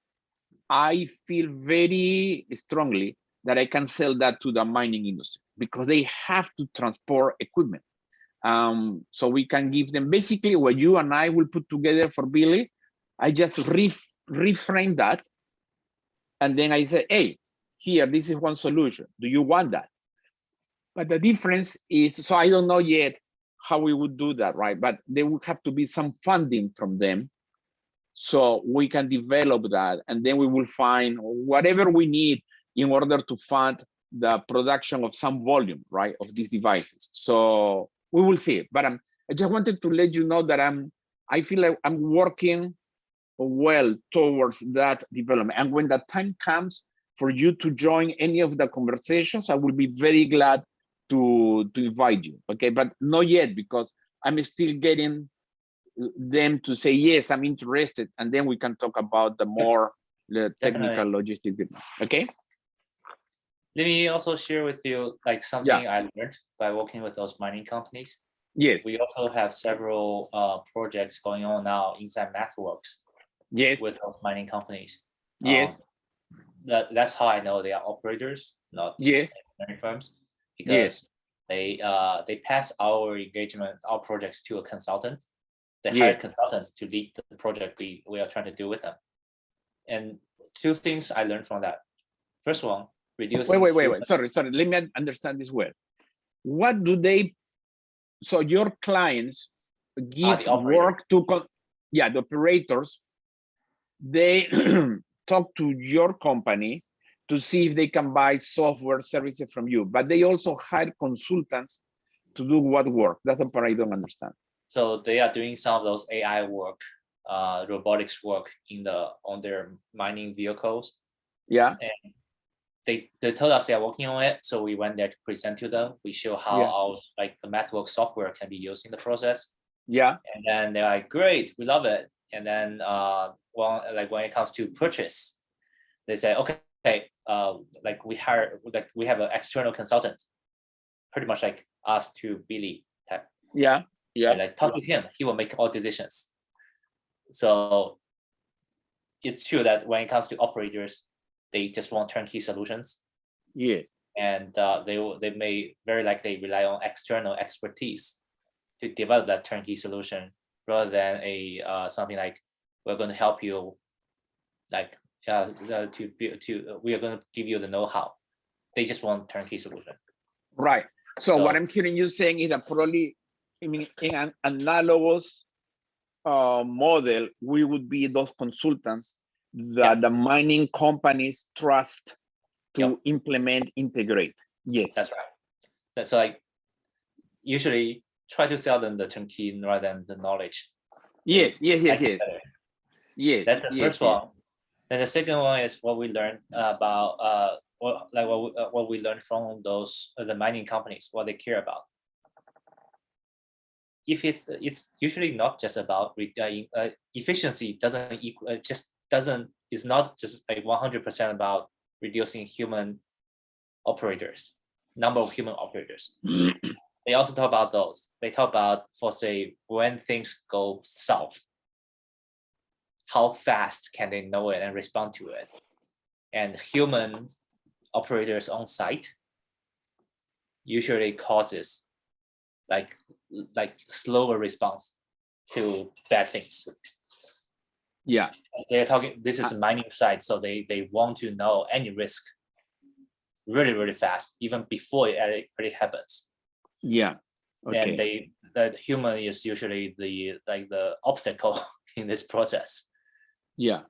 S1: I feel very strongly that I can sell that to the mining industry because they have to transport equipment. So we can give them basically what you and I will put together for Billy. I just reframe that. And then I say, hey, here, this is one solution. Do you want that? But the difference is, so I don't know yet how we would do that, right? But there would have to be some funding from them so we can develop that. And then we will find whatever we need in order to fund the production of some volume, right, of these devices. So we will see. But I just wanted to let you know that I feel like I'm working well towards that development. And when the time comes for you to join any of the conversations, I will be very glad to invite you, okay? But not yet, because I'm still getting them to say, yes, I'm interested. And then we can talk about the more technical logistic, okay?
S2: Let me also share with you like something I learned by working with those mining companies.
S1: Yes.
S2: We also have several projects going on now inside MathWorks.
S1: Yes.
S2: With those mining companies.
S1: Yes.
S2: That's how I know they are operators, not engineering firms, because they pass our engagement, our projects to a consultant. They hire consultants to lead the project we are trying to do with them. And two things I learned from that. First one, reducing.
S1: Wait. Sorry. Let me understand this well. What do they? So your clients give work to the operators. They talk to your company to see if they can buy software services from you, but they also hire consultants to do what work. That's the part I don't understand.
S2: So they are doing some of those AI work, robotics work on their mining vehicles.
S1: Yeah.
S2: And they told us they are working on it, so we went there to present to them. We show how our the MathWorks software can be used in the process.
S1: Yeah.
S2: And then they're like, great, we love it. And then when it comes to purchase, they say, okay, we have an external consultant, pretty much like us to Billy type.
S1: Yeah.
S2: Like talk to him, he will make all decisions. So it's true that when it comes to operators, they just want turnkey solutions.
S1: Yes.
S2: And they may very likely rely on external expertise to develop that turnkey solution, rather than something like, we're going to help you, like we are going to give you the know-how. They just want turnkey solution.
S1: Right. So what I'm hearing you saying is that probably, in an analogous model, we would be those consultants that the mining companies trust to implement, integrate. Yes.
S2: That's right. So I usually try to sell them the turnkey rather than the knowledge.
S1: Yes. Yes.
S2: That's the first one. Then the second one is what we learned about what we learned from those the mining companies, what they care about. if it's usually not just about efficiency doesn't equal just doesn't is not just like 100% about reducing human operators, number of human operators. They also talk about those. They talk about, for say, when things go south, how fast can they know it and respond to it? And human operators on site usually causes like slower response to bad things.
S1: Yeah.
S2: They're talking, this is a mining site, so they want to know any risk really, really fast, even before it already happens.
S1: Yeah. Okay.
S2: And the human is usually the obstacle in this process.
S1: Yeah.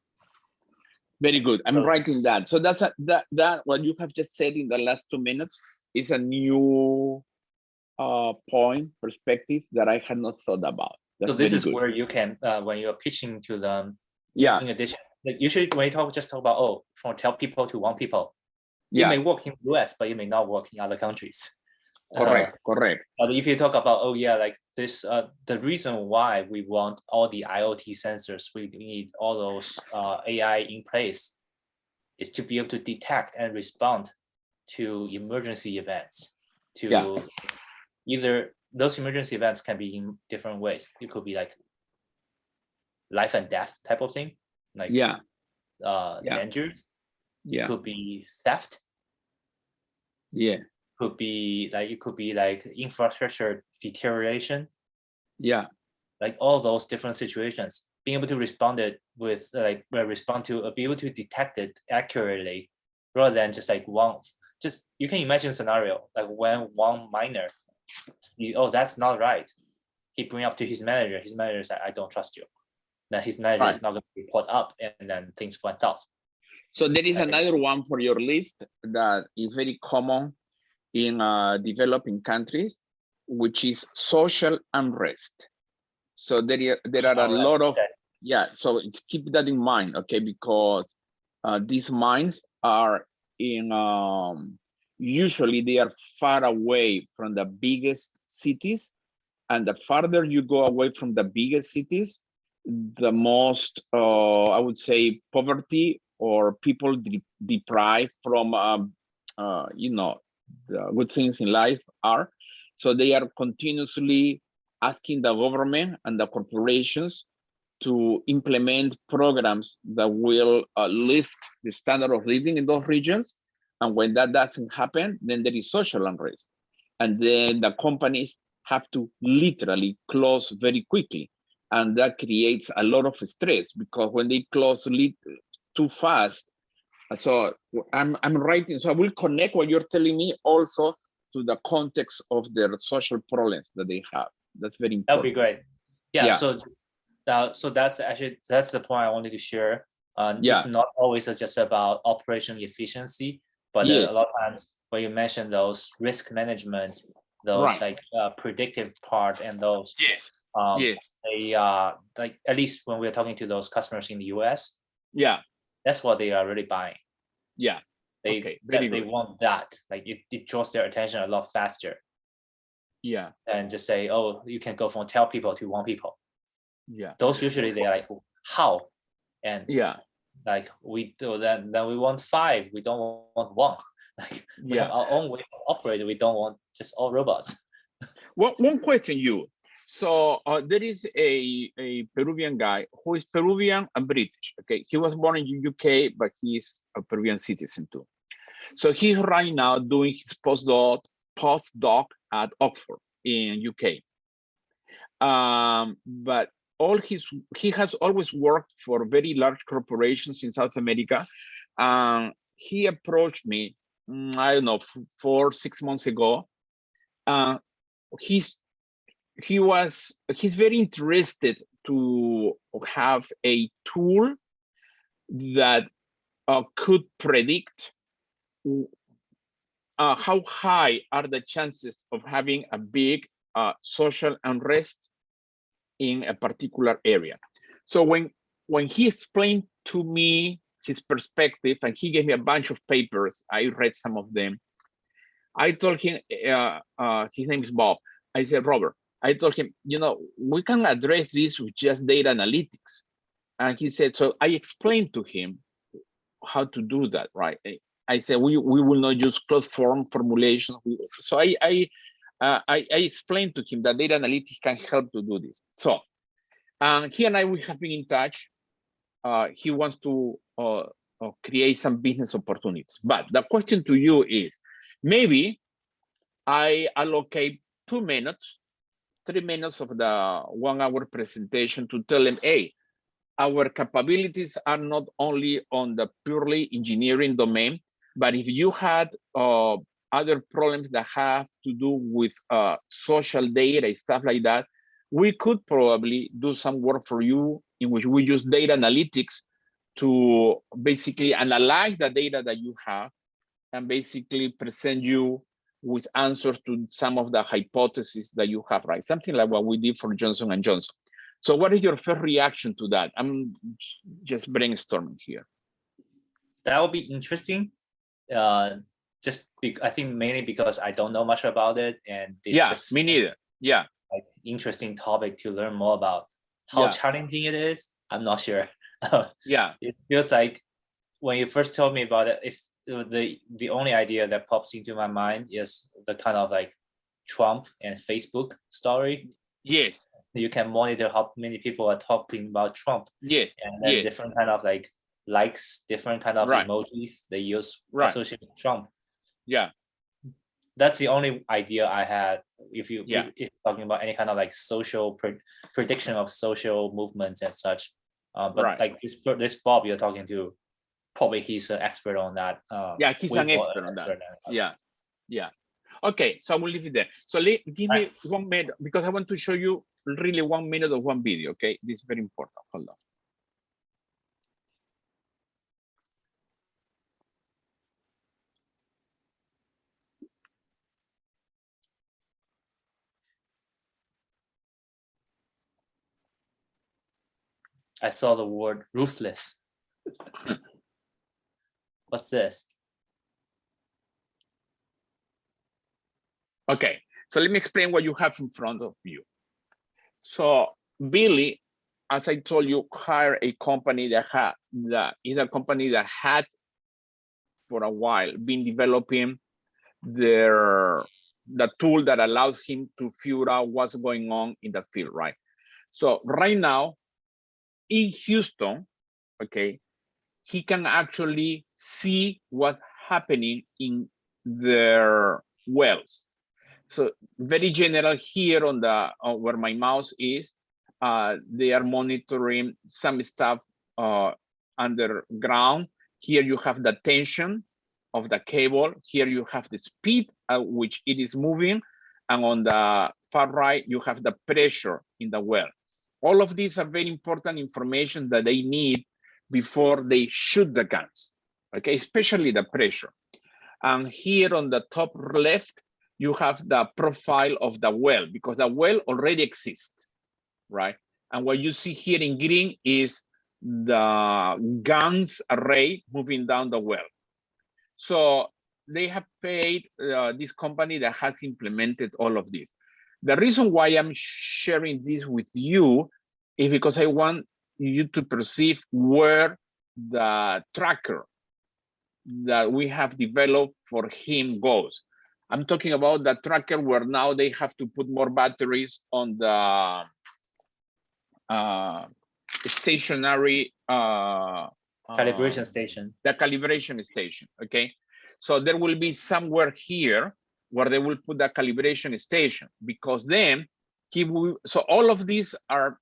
S1: Very good. I'm writing that. So that's that what you have just said in the last 2 minutes is a new perspective that I had not thought about. That's
S2: so this is
S1: good.
S2: where you can when you're pitching to them.
S1: Yeah.
S2: In addition, like usually when you just talk about from 12 people to 1 people,
S1: yeah.
S2: It may work in the US, but it may not work in other countries.
S1: Correct. Correct.
S2: But if you talk about like this, the reason why we want all the IoT sensors, we need all those AI in place, is to be able to detect and respond to emergency events. Either those emergency events can be in different ways. It could be like life and death type of thing, like dangers. It could be theft. It could be like infrastructure deterioration. Like all those different situations, being able to respond it with be able to detect it accurately, rather than just like you can imagine a scenario like when one miner see, that's not right, he bring up to his manager. His manager said, I don't trust you. Then his manager is not going to report up, and then things went out.
S1: So there is another one for your list that is very common in developing countries, which is social unrest. So there are a lot of, so keep that in mind, okay? Because these mines are usually they are far away from the biggest cities. And the farther you go away from the biggest cities, the most, I would say, poverty or people deprived from, the good things in life are. So they are continuously asking the government and the corporations to implement programs that will lift the standard of living in those regions. And when that doesn't happen, then there is social unrest. And then the companies have to literally close very quickly. And that creates a lot of stress, because when they close too fast, so I'm writing, so I will connect what you're telling me also to the context of their social problems that they have. That's very important.
S2: That would be great. Yeah. So that's the point I wanted to share. It's not always just about operation efficiency, but a lot of times when you mention those risk management, those predictive part, and those they like, at least when we're talking to those customers in the US, that's what they are really buying. They want that. Like it draws their attention a lot faster. And just say, you can go from 12 people to 1 people. Those usually they're like, how? And like we do then we want 5. We don't want 1. Like we have our own way to operate. We don't want just all robots.
S1: One question, you. So there is a Peruvian guy who is Peruvian and British. Okay, he was born in UK, but he's a Peruvian citizen too. So he's right now doing his postdoc at Oxford in UK. But he has always worked for very large corporations in South America. He approached me, I don't know, 4 or 6 months ago. He's very interested to have a tool that could predict how high are the chances of having a big social unrest in a particular area. So when he explained to me his perspective, and he gave me a bunch of papers, I read some of them. I told him, his name is Bob. I said, Robert, I told him, we can address this with just data analytics. And he said, so I explained to him how to do that, right? I said, we will not use closed form formulation. So I explained to him that data analytics can help to do this. So he and I, we have been in touch. He wants to create some business opportunities. But the question to you is, maybe I allocate 2 minutes, 3 minutes of the 1 hour presentation to tell them, hey, our capabilities are not only on the purely engineering domain, but if you had other problems that have to do with social data, stuff like that, we could probably do some work for you in which we use data analytics to basically analyze the data that you have and basically present you with answers to some of the hypotheses that you have, right? Something like what we did for Johnson & Johnson. So what is your first reaction to that? I'm just brainstorming here.
S2: That would be interesting. I think mainly because I don't know much about it, and it's
S1: me neither. Yeah,
S2: like interesting topic to learn more about. How challenging it is, I'm not sure.
S1: Yeah,
S2: it feels like when you first told me about it, if the only idea that pops into my mind is the kind of like Trump and Facebook story.
S1: Yes.
S2: You can monitor how many people are talking about Trump.
S1: Yes.
S2: And then different kind of like likes, different kind of emojis they use associated with Trump.
S1: Yeah.
S2: That's the only idea I had. If you're talking about any kind of like social prediction of social movements and such. But like this Bob you're talking to, probably he's an expert on that.
S1: Yeah, he's an expert on that. Yeah. Okay, so I will leave it there. So give me 1 minute because I want to show you really 1 minute of one video. Okay, this is very important. Hold on.
S2: I saw the word ruthless. What's this?
S1: Okay, so let me explain what you have in front of you. So Billy, as I told you, hired a company that is a company that had for a while been developing the tool that allows him to figure out what's going on in the field, right? So right now in Houston, okay, he can actually see what's happening in their wells. So very general here on the where my mouse is, they are monitoring some stuff underground. Here you have the tension of the cable. Here you have the speed at which it is moving. And on the far right, you have the pressure in the well. All of these are very important information that they need before they shoot the guns, okay, especially the pressure. And here on the top left, you have the profile of the well because the well already exists, right? And what you see here in green is the guns array moving down the well. So they have paid this company that has implemented all of this. The reason why I'm sharing this with you is because I want you to perceive where the tracker that we have developed for him goes. I'm talking about the tracker where now they have to put more batteries on the stationary
S2: calibration station.
S1: The calibration station, okay? So there will be somewhere here where they will put the calibration station because then he will, so all of these are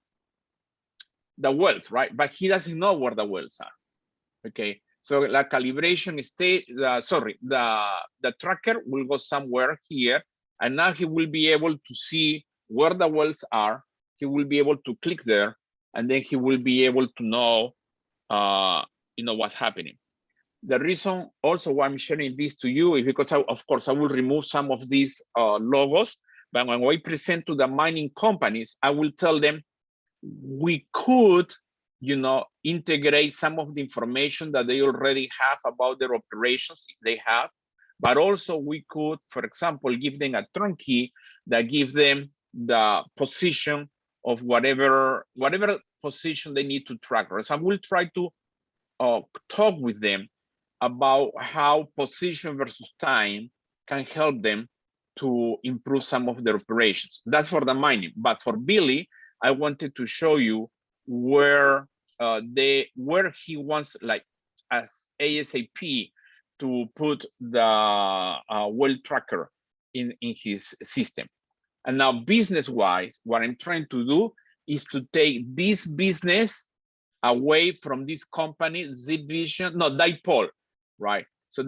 S1: the wells, right? But he doesn't know where the wells are, okay? So the calibration state, the tracker will go somewhere here, and now he will be able to see where the wells are. He will be able to click there, and then he will be able to know, what's happening. The reason also why I'm sharing this to you is because, of course, I will remove some of these logos, but when we present to the mining companies, I will tell them we could, integrate some of the information that they already have about their operations if they have, but also we could, for example, give them a turnkey that gives them the position of whatever position they need to track. So I will try to talk with them about how position versus time can help them to improve some of their operations. That's for the mining. But for Billy, I wanted to show you where he wants, like as ASAP, to put the well tracker in his system. And now business-wise, what I'm trying to do is to take this business away from this company, ZVision, no, Dipole, right? So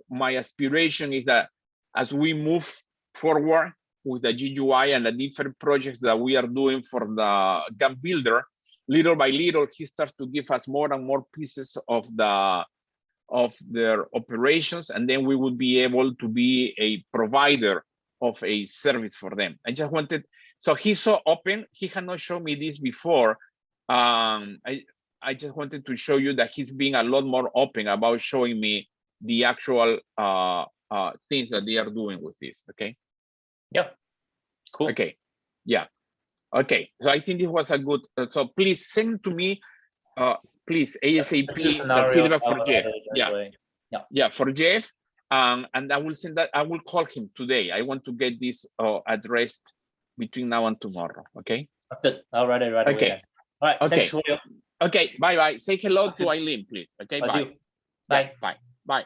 S1: my aspiration is that as we move forward with the GUI and the different projects that we are doing for the Gap Builder, little by little, he starts to give us more and more pieces of their operations, and then we would be able to be a provider of a service for them. I just wanted, so he's so open. He had not shown me this before. I just wanted to show you that he's being a lot more open about showing me the actual things that they are doing with this. Okay.
S2: Yep. Cool.
S1: Okay. Yeah. Okay. So I think it was a good. So please send to me, please ASAP the feedback for Jeff. Yeah. Yeah, for Jeff. And I will send that. I will call him today. I want to get this addressed between now and tomorrow. Okay.
S2: That's it. I'll write it right away.
S1: Okay.
S2: All right.
S1: Okay.
S2: Thanks, Julio.
S1: Okay. Bye bye. Say hello to Eileen, please. Okay.
S2: I
S1: Bye.
S2: do. Bye.
S1: Yeah, bye. Bye.